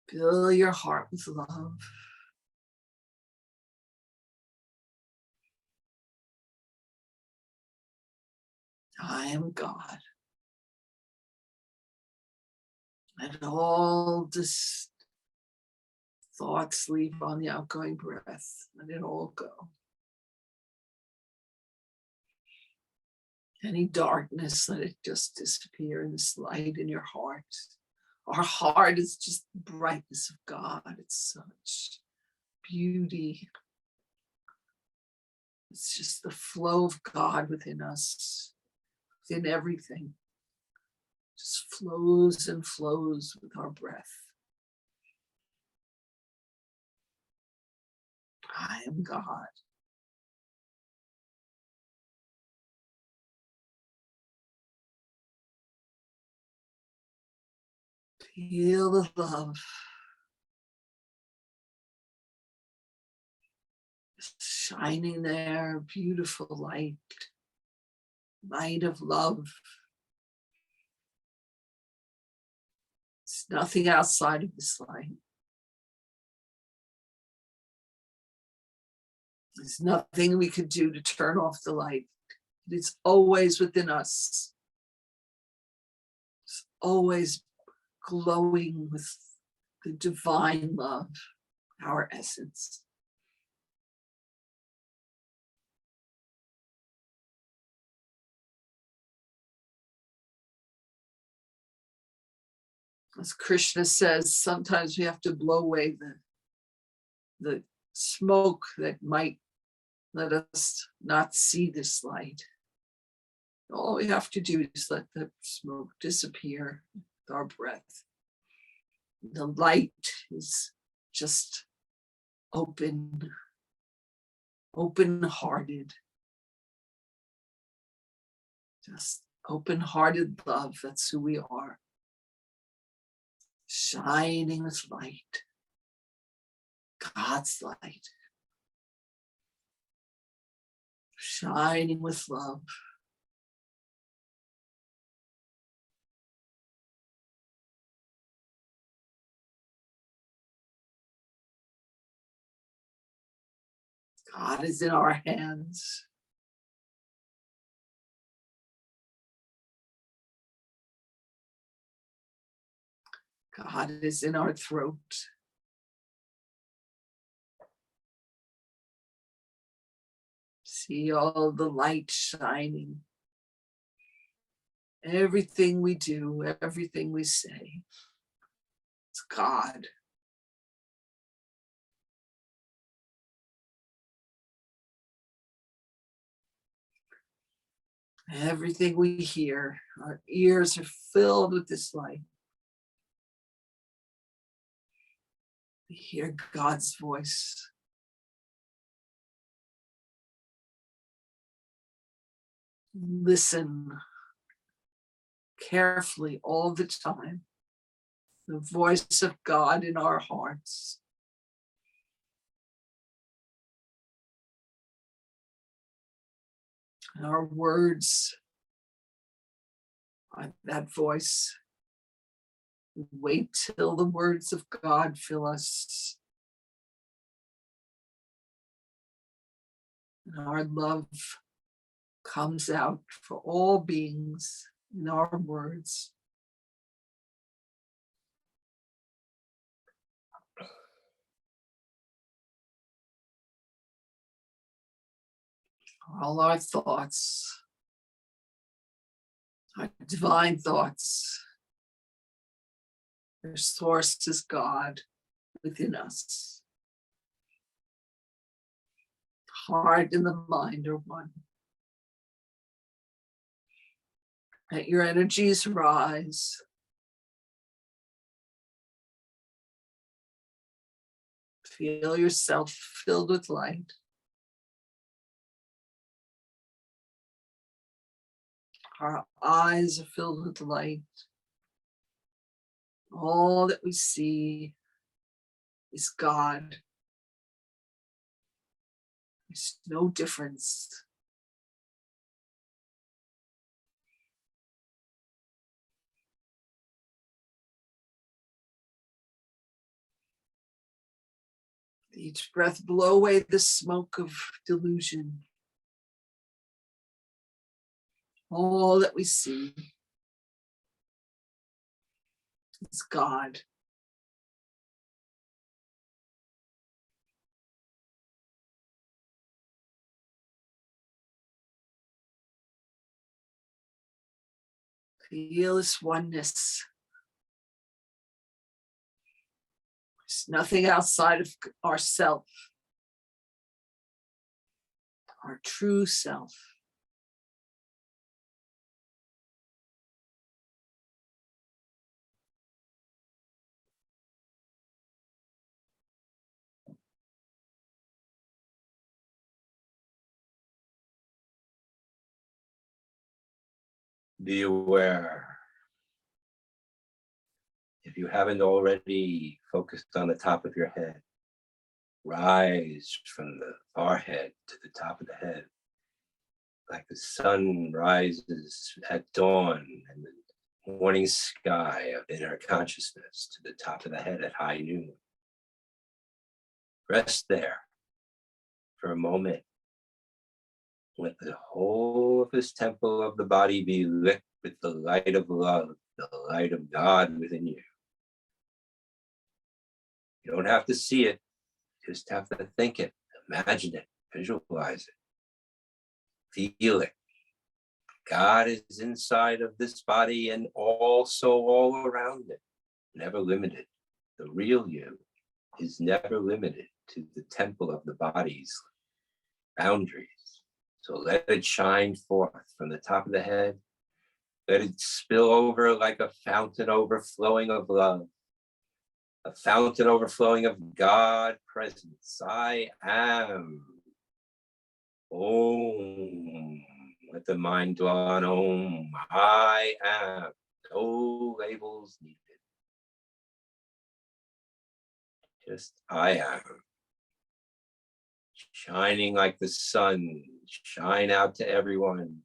Fill your heart with love. I am God. And all this thoughts leave on the outgoing breath. Let it all go. Any darkness, let it just disappear in this light in your heart. Our heart is just the brightness of God. It's such beauty. It's just the flow of God within us, within everything. just flows and flows with our breath. I am God. Feel the love. Shining there, beautiful light, light of love. There's nothing outside of this light. There's nothing we could do to turn off the light. It is always within us. It's always glowing with the divine love, our essence. As Krishna says, sometimes we have to blow away the smoke that might let us not see this light. All we have to do is let the smoke disappear with our breath. The light is just open-hearted. Just open-hearted love, that's who we are. Shining with light, God's light, shining with love. God is in our hands. God is in our throat. See all the light shining. Everything we do, everything we say, it's God. Everything we hear, our ears are filled with this light. We hear God's voice. Listen carefully all the time. The voice of God in our hearts. And our words are that voice. Wait till the words of God fill us. And our love comes out for all beings in our words. All our thoughts, our divine thoughts, their source is God within us. The heart and the mind are one. Let your energies rise. Feel yourself filled with light. Our eyes are filled with light. All that we see is God. There's no difference. Each breath, blow away the smoke of delusion. All that we see is God. Feel this oneness. There's nothing outside of ourself, our true self. Be aware. If you haven't already focused on the top of your head, rise from the forehead to the top of the head, like the sun rises at dawn in the morning sky of inner consciousness to the top of the head at high noon. Rest there for a moment. Let the whole of this temple of the body be lit with the light of love, the light of God within you. You don't have to see it, just have to think it, imagine it, visualize it, feel it. God is inside of this body and also all around it, never limited. The real you is never limited to the temple of the body's boundaries. So let it shine forth from the top of the head. Let it spill over like a fountain overflowing of love, a fountain overflowing of God presence. I am. Om. Let the mind dwell on Om. I am. No labels needed. Just I am. Shining like the sun. Shine out to everyone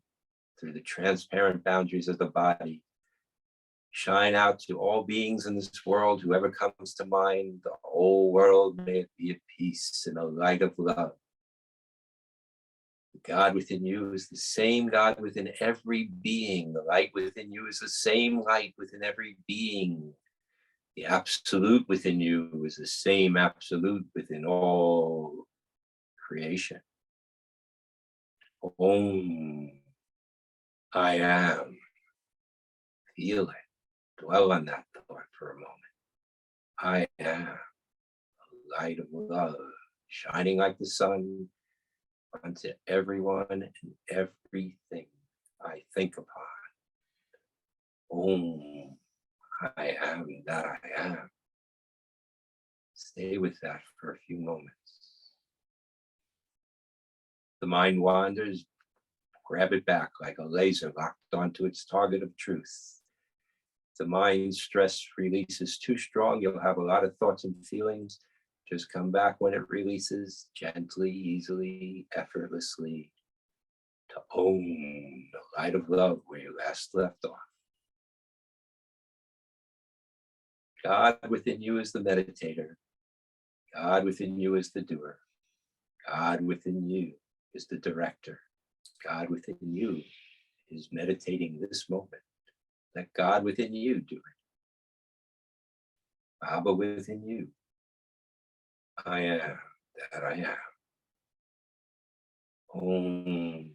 through the transparent boundaries of the body. Shine out to all beings in this world, whoever comes to mind, the whole world, may it be at peace and a light of love. The God within you is the same God within every being. The light within you is the same light within every being. The absolute within you is the same absolute within all creation. Om. I am. Feel it. Dwell on that thought for a moment. I am a light of love, shining like the sun onto everyone and everything I think upon. Om. I am that I am. Stay with that for a few moments. The mind wanders, grab it back like a laser locked onto its target of truth. If the mind's stress release is too strong, you'll have a lot of thoughts and feelings. Just come back when it releases, gently, easily, effortlessly, to Om, the light of love where you last left off. God within you is the meditator. God within you is the doer. God within you is the director. God within you is meditating this moment. Let God within you do it. Baba within you. I am that I am. Om.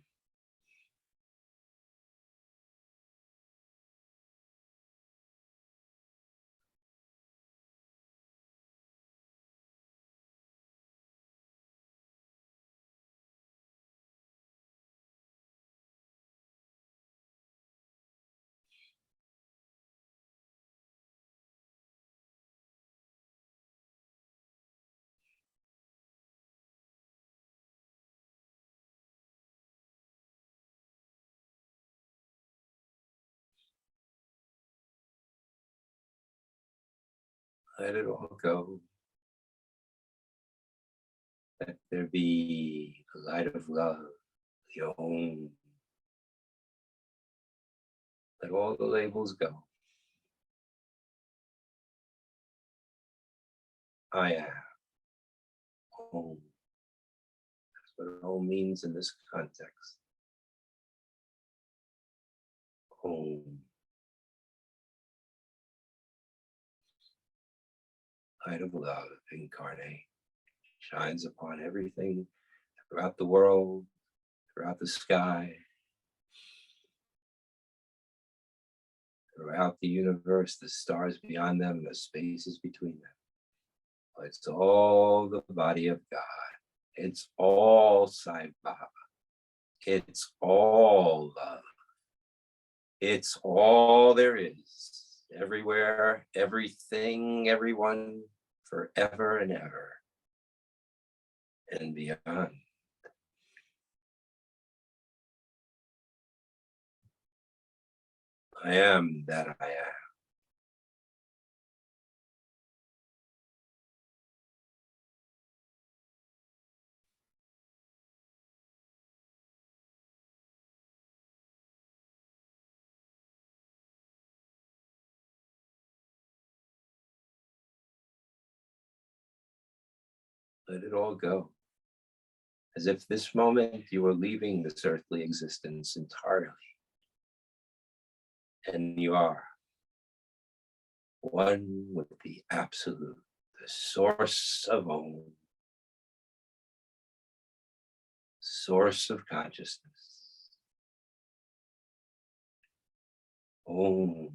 Let it all go. Let there be the light of love, the Om. Let all the labels go. I am. Om. That's what it all means in this context. Om. Light of love incarnate, shines upon everything throughout the world, throughout the sky, throughout the universe, the stars beyond them, the spaces between them. It's all the body of God. It's all Sai Baba. It's all love. It's all there is. Everywhere, everything, everyone, forever and ever, and beyond. I am that I am. Let it all go. As if this moment you were leaving this earthly existence entirely. And you are one with the absolute, the source of Om, source of consciousness. Om,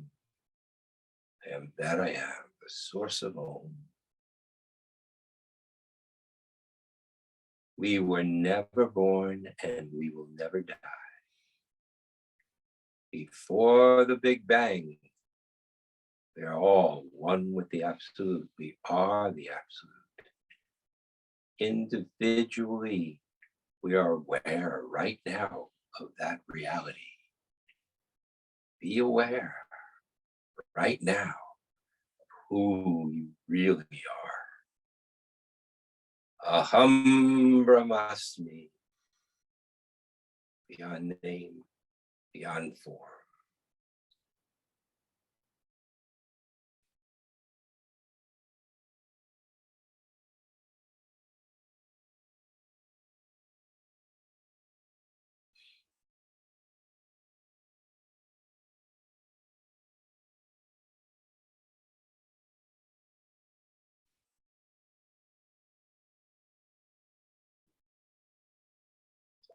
I am that I am, the source of Om. We were never born and we will never die. Before the Big Bang, we are all one with the Absolute. We are the Absolute. Individually, we are aware right now of that reality. Be aware right now of who you really are. Aham Brahmasmi, beyond name, beyond form.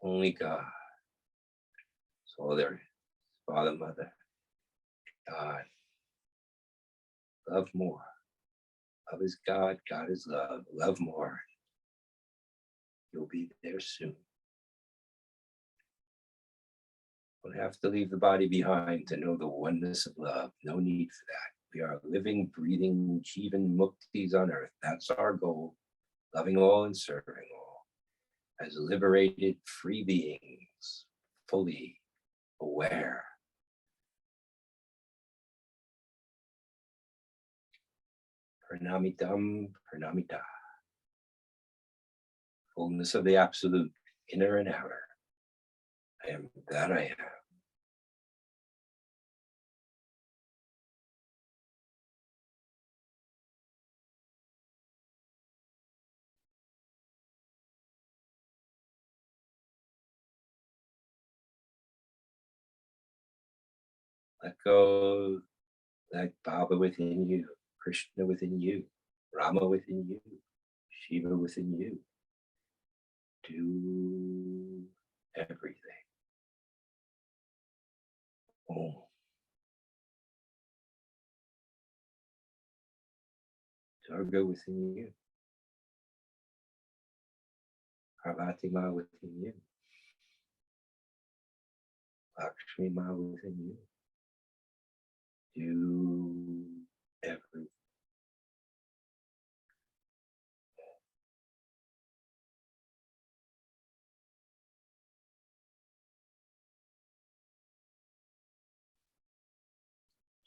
Only God. That's all there is. Father, Mother, God. Love more. Love is God. God is love. Love more. You'll be there soon. Don't have to leave the body behind to know the oneness of love. No need for that. We are living, breathing, Jivan Muktis on earth. That's our goal. Loving all and serving all. As liberated, free beings, fully aware. Pranamitam, pranamita. Fullness of the absolute, inner and outer. I am that I am. Let go, let Baba within you, Krishna within you, Rama within you, Shiva within you. Do everything. Om. Durga within you. Parvati Ma within you. Lakshmi Ma within you. Do everything.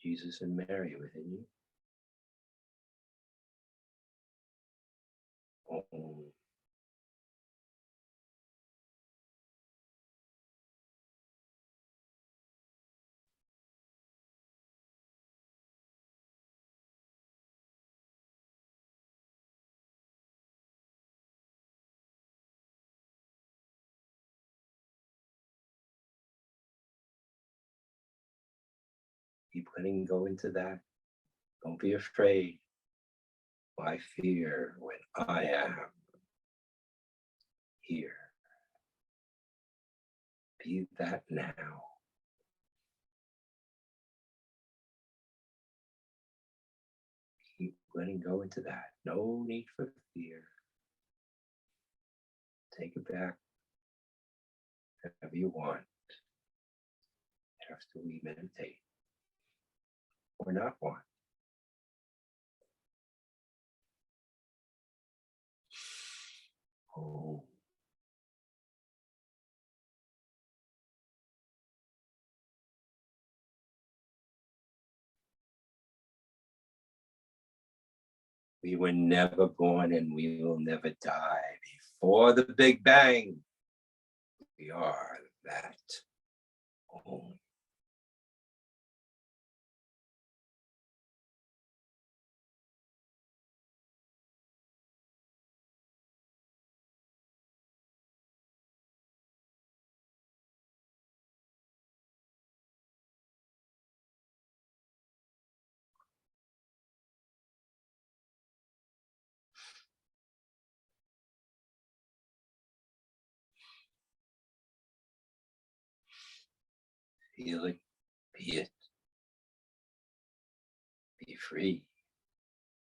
Jesus and Mary within you. Om. Keep letting go into that. Don't be afraid. Why fear when I am here? Be that now. Keep letting go into that. No need for fear. Take it back however you want after we meditate. Or not want. Oh. We were never born and we will never die. Before the Big Bang, we are that Om. Feel it, be it, be free.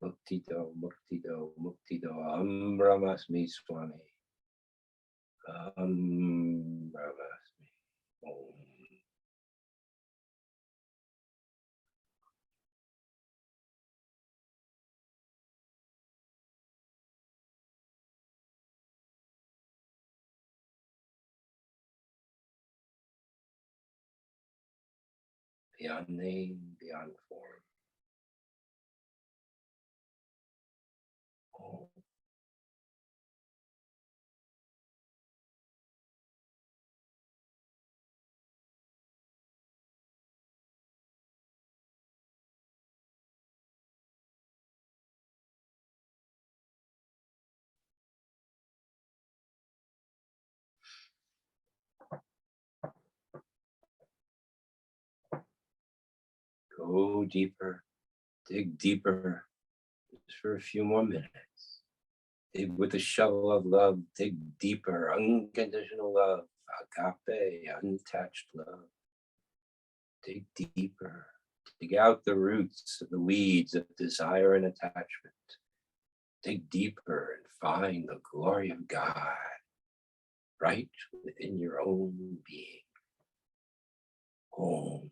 Mukti do, mukti do, mukti do. Brahmasmi Swami. Brahmasmi. Om. Beyond name, beyond form. Om. Go deeper, dig deeper, just for a few more minutes. Dig with a shovel of love, dig deeper, unconditional love, agape, unattached love. Dig deeper, dig out the roots of the weeds of desire and attachment. Dig deeper and find the glory of God right within your own being. Om.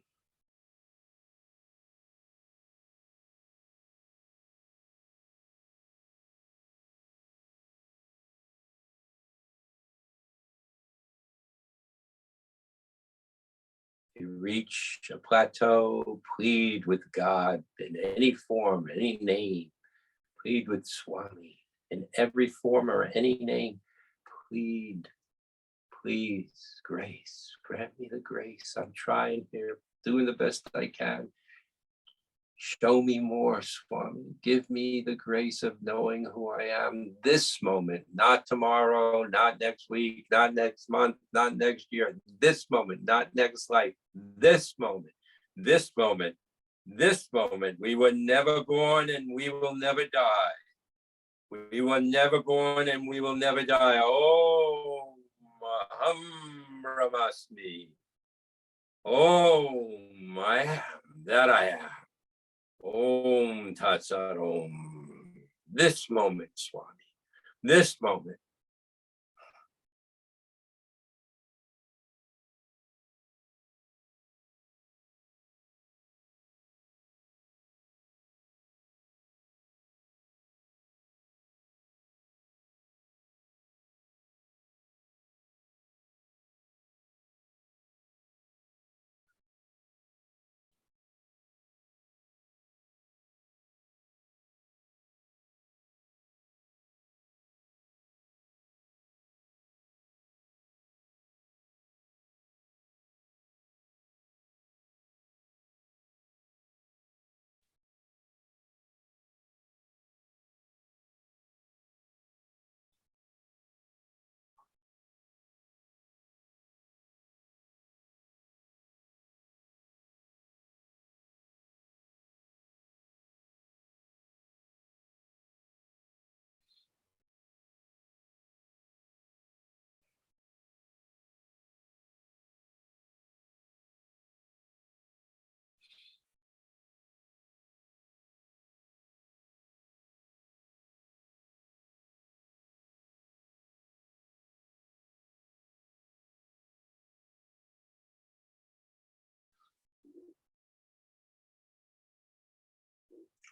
You reach a plateau, plead with God in any form, any name. Plead with Swami in every form or any name. Plead, please, grace. Grant me the grace. I'm trying here, doing the best I can. Show me more, Swami. Give me the grace of knowing who I am this moment, not tomorrow, not next week, not next month, not next year. This moment, not next life. This moment, this moment, this moment. We were never born and we will never die. We were never born and we will never die. Oh, Aham Brahmasmi. Oh, I am that I am. Om Tat Sat Om. This moment, Swami. This moment.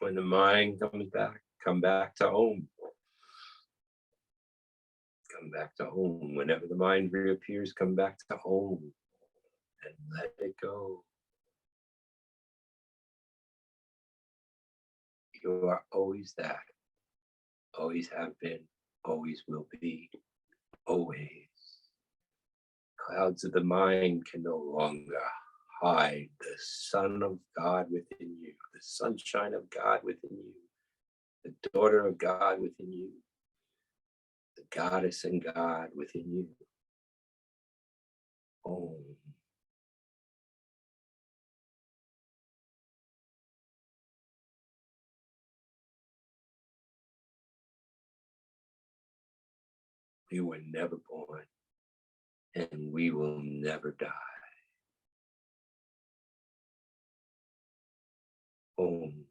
When the mind comes back, come back to Om. Come back to Om. Whenever the mind reappears, come back to Om and let it go. You are always that. always have been, always will be, always. Clouds of the mind can no longer hide the Son of God within you, the sunshine of God within you, the daughter of God within you, the goddess and God within you. Om. We were never born, and we will never die. Om.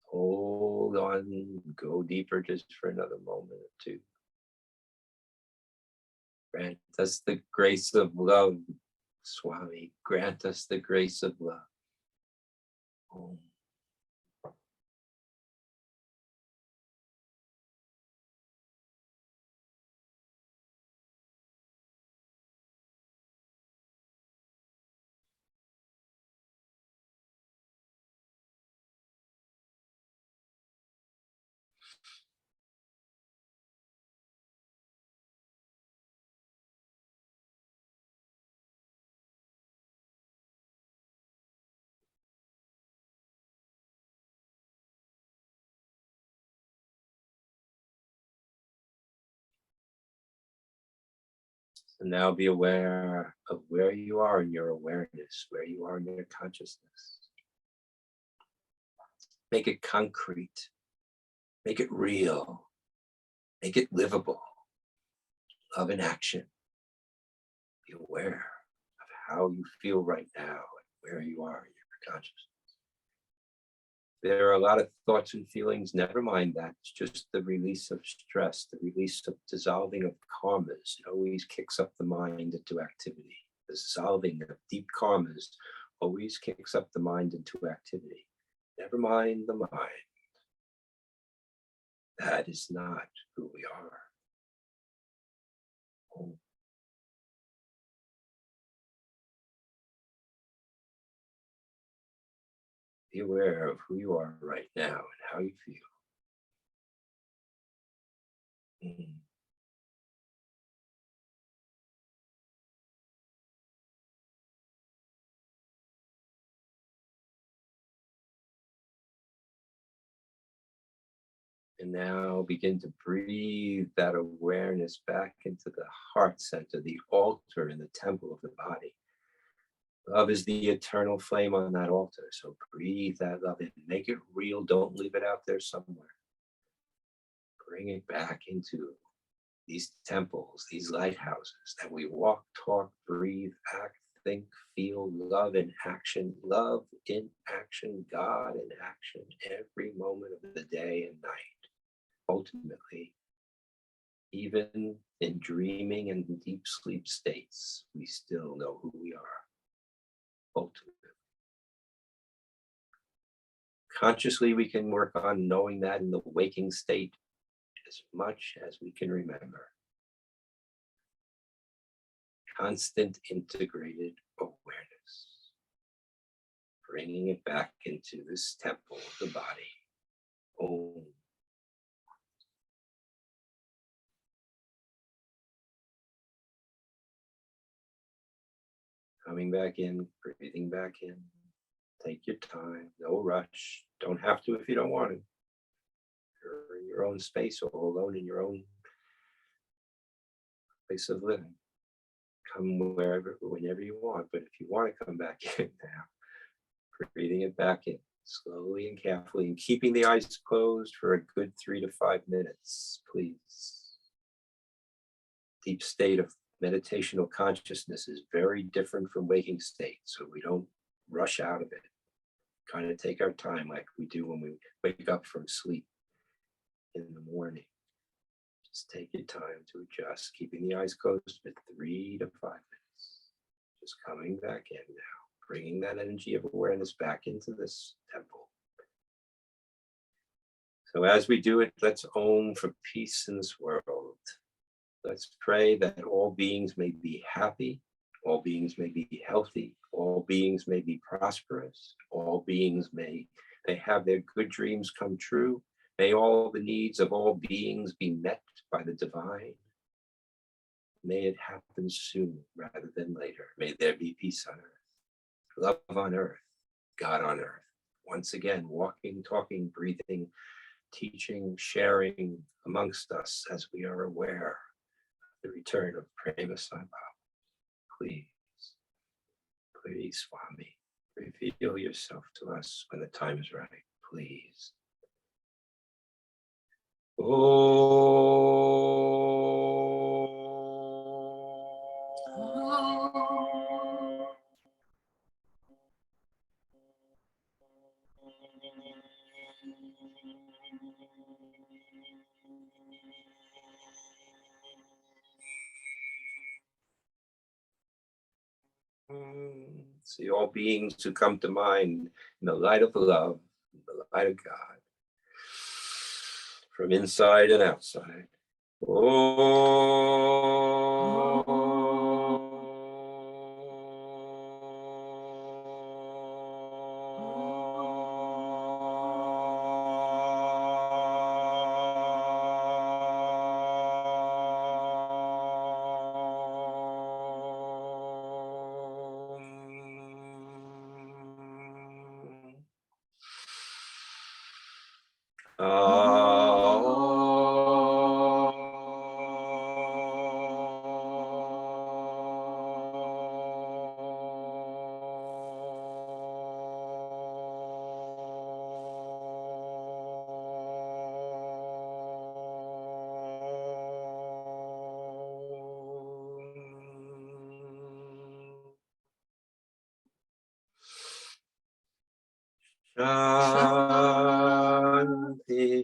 Hold on, go deeper just for another moment or two. Grant us the grace of love, Swami. Grant us the grace of love. Om. So now be aware of where you are in your awareness, where you are in your consciousness. Make it concrete. Make it real. Make it livable. Love in action. Be aware of how you feel right now and where you are in your consciousness. There are a lot of thoughts and feelings. Never mind that. It's just the release of stress, the release of dissolving of karmas. It always kicks up the mind into activity. The dissolving of deep karmas always kicks up the mind into activity. Never mind the mind. That is not who we are. Oh. Be aware of who you are right now and how you feel. Mm. And now begin to breathe that awareness back into the heart center, the altar in the temple of the body. Love is the eternal flame on that altar. So breathe that love in. Make it real. Don't leave it out there somewhere. Bring it back into these temples, these lighthouses that we walk, talk, breathe, act, think, feel, love in action, love in action, God in action, every moment of the day and night. Ultimately, even in dreaming and deep sleep states, we still know who we are. Ultimately. Consciously, we can work on knowing that in the waking state as much as we can remember. Constant integrated awareness. Bringing it back into this temple of the body. Om. Coming back in, breathing back in. Take your time, no rush. Don't have to if you don't want to. You're in your own space or alone in your own place of living. Come wherever, whenever you want. But if you want to come back in now, breathing it back in slowly and carefully and keeping the eyes closed for a good 3 to 5 minutes, please. Deep state of meditational consciousness is very different from waking state, so we don't rush out of it. Kind of take our time like we do when we wake up from sleep in the morning. Just take your time to adjust, keeping the eyes closed for 3 to 5 minutes. Just coming back in now, bringing that energy of awareness back into this temple. So as we do it, let's Om for peace in this world. Let's pray that all beings may be happy, All beings may be healthy. All beings may be prosperous. All beings may have their good dreams come true. May all the needs of all beings be met by the divine. May it happen soon rather than later. May there be peace on earth, love on earth, God on earth. Once again, walking, talking, breathing, teaching, sharing amongst us as we are aware of the return of Prema Sambhava. Please, please, Swami, reveal yourself to us when the time is right, please. See all beings who come to mind in the light of love, in the light of God, from inside and outside.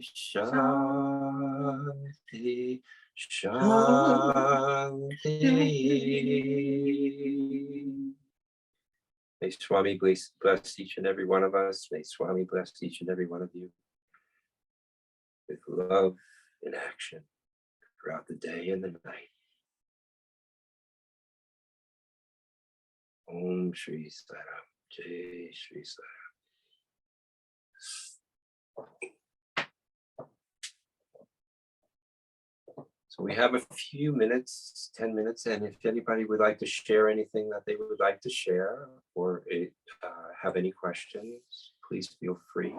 Shanti, Shanti, Shanti. May Swami bless each and every one of us. May Swami bless each and every one of you with love and action throughout the day and the night. Om Shri Saram, Jai Shri Saram. So we have a few minutes, 10 minutes, and if anybody would like to share anything that they would like to share or have any questions, please feel free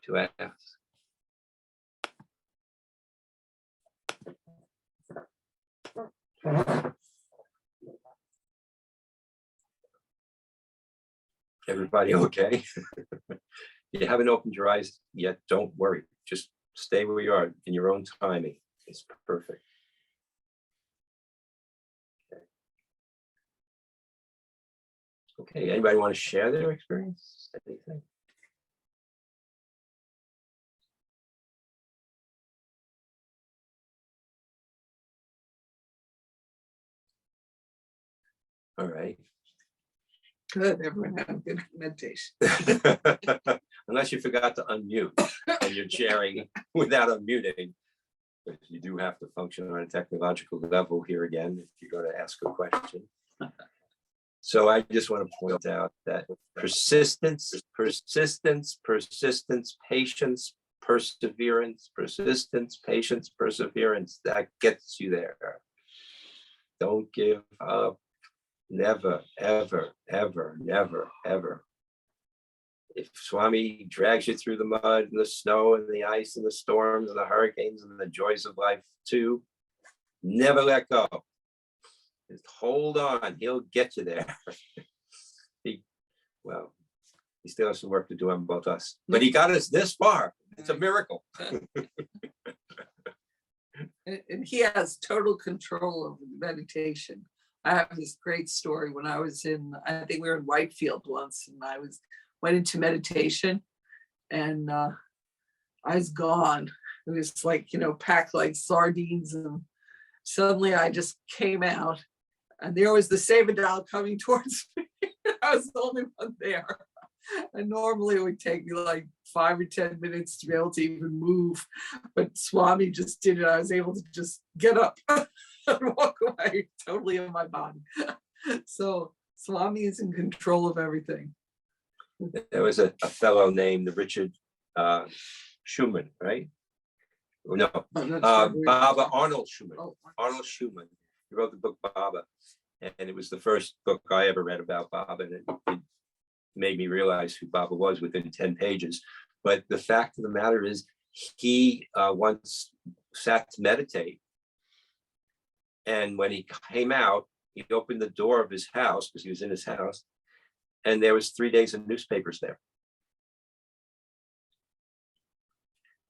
to ask. Everybody okay? If you haven't opened your eyes yet, don't worry. Just stay where you are in your own timing. It's perfect. Okay, anybody want to share their experience? Anything? All right. Good, everyone had a good meditation. Unless you forgot to unmute and you're sharing without unmuting. But you do have to function on a technological level here again if you're going to ask a question. So I just want to point out that persistence, patience, perseverance, that gets you there. Don't give up. Never, ever, ever, never, ever. If Swami drags you through the mud and the snow and the ice and the storms and the hurricanes and the joys of life too, never let go. Just hold on, he'll get you there. He still has some work to do on both us, but he got us this far. It's a miracle. And he has total control over the meditation. I have this great story when I was I think we were in Whitefield once, and went into meditation, and I was gone. It was like, packed like sardines, and suddenly I just came out, and there was the Sevadal coming towards me. I was the only one there. And normally it would take me like 5 or 10 minutes to be able to even move, but Swami just did it. I was able to just get up and walk away totally in my body. So Swami is in control of everything. There was a fellow named Richard Schumann, right? No, I'm not sure who it is. Baba Arnold Schumann. Oh, Arnold Schumann. He wrote the book Baba, and it was the first book I ever read about Baba, and it made me realize who Baba was within 10 pages. But the fact of the matter is, he once sat to meditate, and when he came out, he opened the door of his house, because he was in his house, and there was 3 days of newspapers there.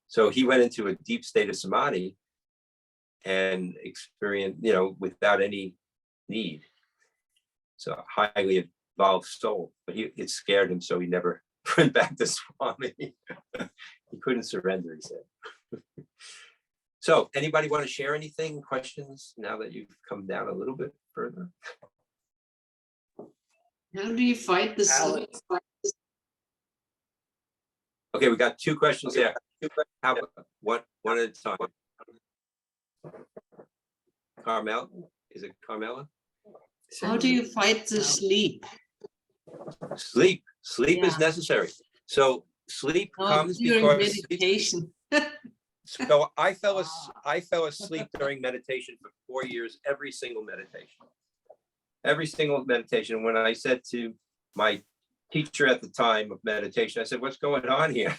So he went into a deep state of samadhi and experienced, without any need. So a highly evolved soul, but it scared him, so he never went back to Swami. He couldn't surrender, he said. So anybody want to share anything, questions, now that you've come down a little bit further? How do you fight the sleep? Okay, we got 2 questions there. How about one at a time? Carmel, is it Carmela? How do you fight the sleep? Sleep is Yeah. necessary. So sleep comes During because meditation. so I fell asleep during meditation for 4 years, every single meditation. When I said to my teacher at the time of meditation, I said, "What's going on here?"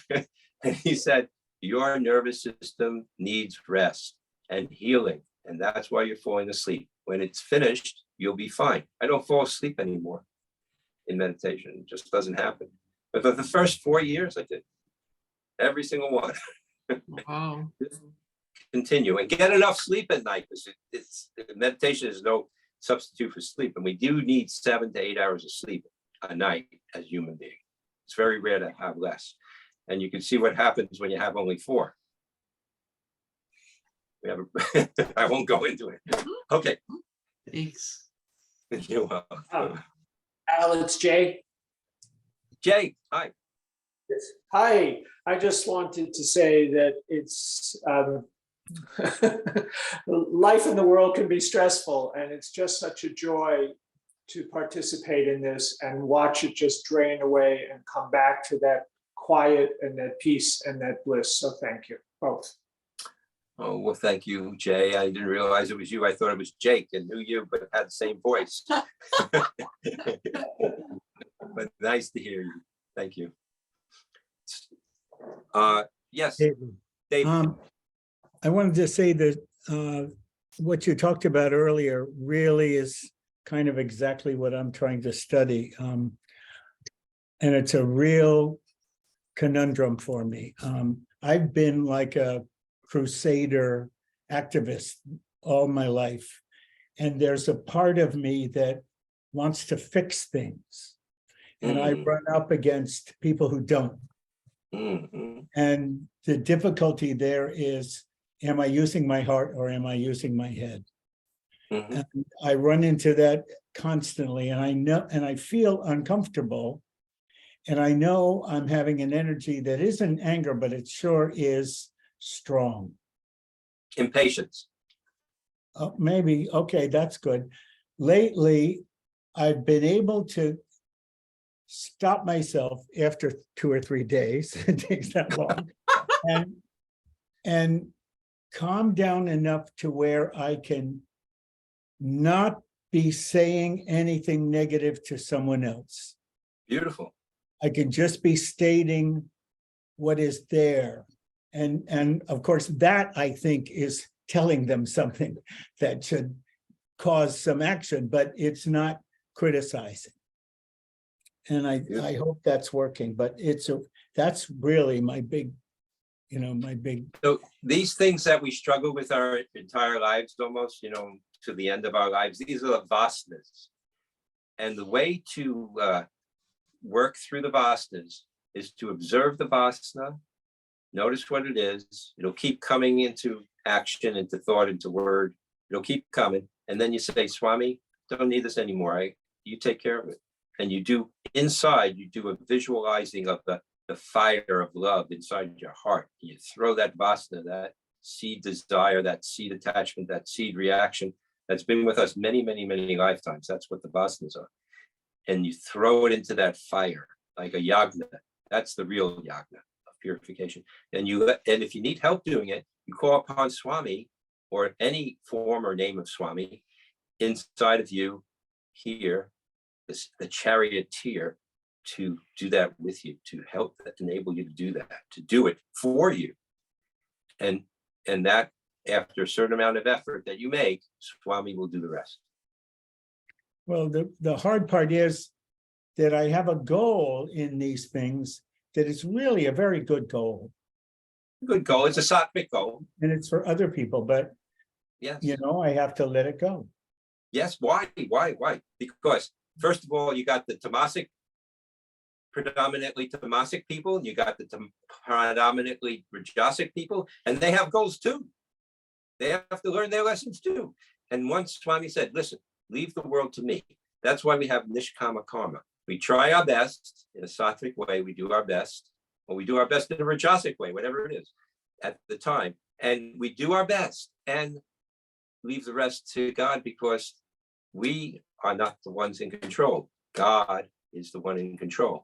And he said, "Your nervous system needs rest and healing, and that's why you're falling asleep. When it's finished, you'll be fine." I don't fall asleep anymore in meditation. It just doesn't happen. But for the first 4 years, I did. Every single one. Wow. Continue and get enough sleep at night, because meditation is no substitute for sleep, and we do need 7 to 8 hours of sleep a night as human beings. It's very rare to have less, and you can see what happens when you have only 4. We have I won't go into it. Okay. Thanks. You're welcome. Al, it's Jay. Jay, hi. Hi, I just wanted to say that it's life in the world can be stressful, and it's just such a joy to participate in this and watch it just drain away and come back to that quiet and that peace and that bliss. So thank you both. Oh, well, thank you, Jay. I didn't realize it was you. I thought it was Jake and knew you, but had the same voice. But nice to hear you. Thank you. Yes, David. I wanted to say that what you talked about earlier really is kind of exactly what I'm trying to study. And it's a real conundrum for me. I've been like a crusader activist all my life. And there's a part of me that wants to fix things. And I run up against people who don't. And the difficulty there is, am I using my heart or am I using my head? And I run into that constantly, and I know, and I feel uncomfortable. And I know I'm having an energy that isn't anger, but it sure is strong. Impatience. Oh, maybe, okay, that's good. Lately, I've been able to stop myself after 2 or 3 days. It takes that long. and calm down enough to where I can not be saying anything negative to someone else. Beautiful. I can just be stating what is there. And of course, that I think is telling them something that should cause some action, but it's not criticizing. And I hope that's working, but that's really my big, So these things that we struggle with our entire lives, almost, to the end of our lives, these are the vasanas. And the way to work through the vasanas is to observe the vasana, notice what it is. It'll keep coming into action, into thought, into word. It'll keep coming. And then you say, Swami, don't need this anymore. You take care of it. And you do inside, you do a visualizing of the fire of love inside your heart. You throw that vasana, that seed desire, that seed attachment, that seed reaction that's been with us many, many, many lifetimes. That's what the vasanas are. And you throw it into that fire like a yagna. That's the real yagna of purification. And if you need help doing it, you call upon Swami or any form or name of Swami inside of you here, the charioteer, to do that with you, to help enable you to do that, to do it for you. And that, after a certain amount of effort that you make, Swami will do the rest. Well, the hard part is that I have a goal in these things that is really a very good goal. Good goal. It's a sattvic goal. And it's for other people, but Yes. you know, I have to let it go. Yes. Why? Because first of all, you got the predominantly tamasic people, and you got the predominantly rajasic people, and they have goals too. They have to learn their lessons too. And once Swami said, listen, leave the world to me. That's why we have nishkama karma. We try our best in a sattvic way. We do our best, or we do our best in a rajasic way, whatever it is at the time. And we do our best and leave the rest to God, because we are not the ones in control. God is the one in control.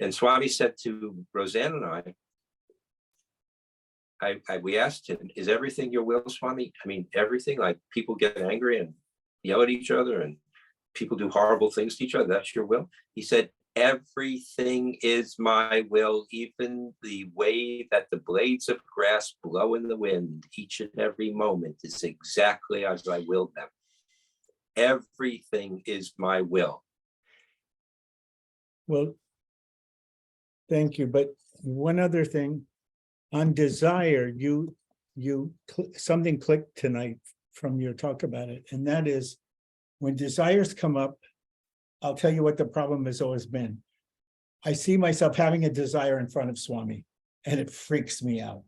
And Swami said to Roseanne and we asked him, is everything your will, Swami? I mean, everything, like people get angry and yell at each other and people do horrible things to each other. That's your will? He said, everything is my will, even the way that the blades of grass blow in the wind, each and every moment is exactly as I willed them. Everything is my will. Well, thank you. But one other thing, on desire, something clicked tonight from your talk about it. And that is, when desires come up, I'll tell you what the problem has always been. I see myself having a desire in front of Swami, and it freaks me out.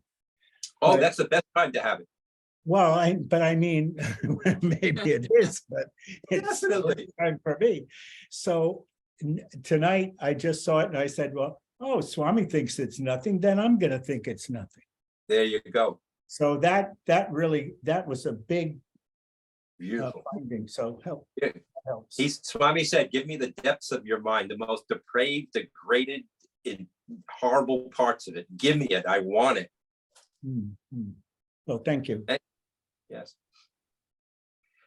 Oh, that's the best time to have it. Well, I mean, maybe it is, but it's Definitely time for me. So tonight I just saw it and I said, well, oh, Swami thinks it's nothing, then I'm going to think it's nothing. There you go. So that was a big Beautiful. finding. So helps. Swami said, give me the depths of your mind, the most depraved, degraded, in horrible parts of it. Give me it. I want it. Well, thank you. Yes.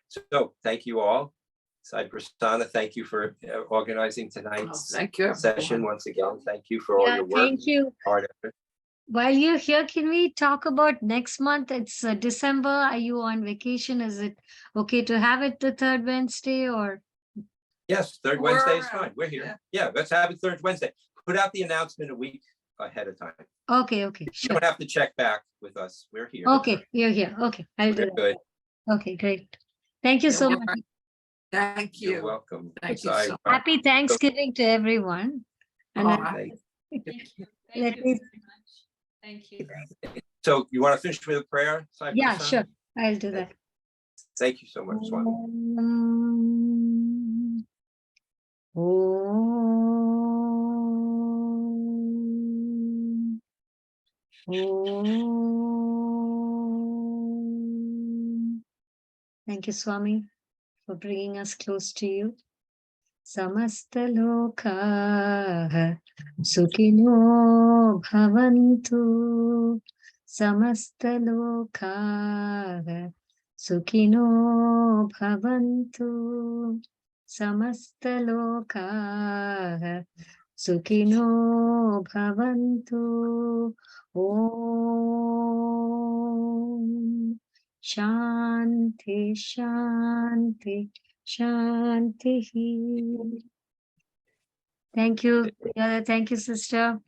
So thank you all. Sai Prasanna, thank you for organizing tonight's Thank you. session once again. Thank you for all your work. Thank you. Hard effort. While you're here, can we talk about next month? It's December. Are you on vacation? Is it okay to have it the third Wednesday or? Yes, third We're Wednesday is around, fine. We're here. Yeah, let's have it third Wednesday. Put out the announcement a week ahead of time. Okay, You sure. don't have to check back with us. We're here. Okay, you're here. Okay, I'll do We're that. good. Okay, great. Thank you so Yeah, much. Thank You're you. welcome. Thank you Sai, so Happy Thanksgiving to everyone. And Oh, I- Thank you. Let Thank you me- very much. Thank you. So you want to finish with a prayer? Sai yeah, Prasanna? sure. I'll do that. Thank you so much, Swami. Thank you, Swami, for bringing us close to you. Samastalokaah Sukhino Bhavantu. Samastalokaah Sukhino Bhavantu. Samastalokaah Sukhino Bhavantu. Om Shanti Shanti Shanti. Thank you. Thank you, sister.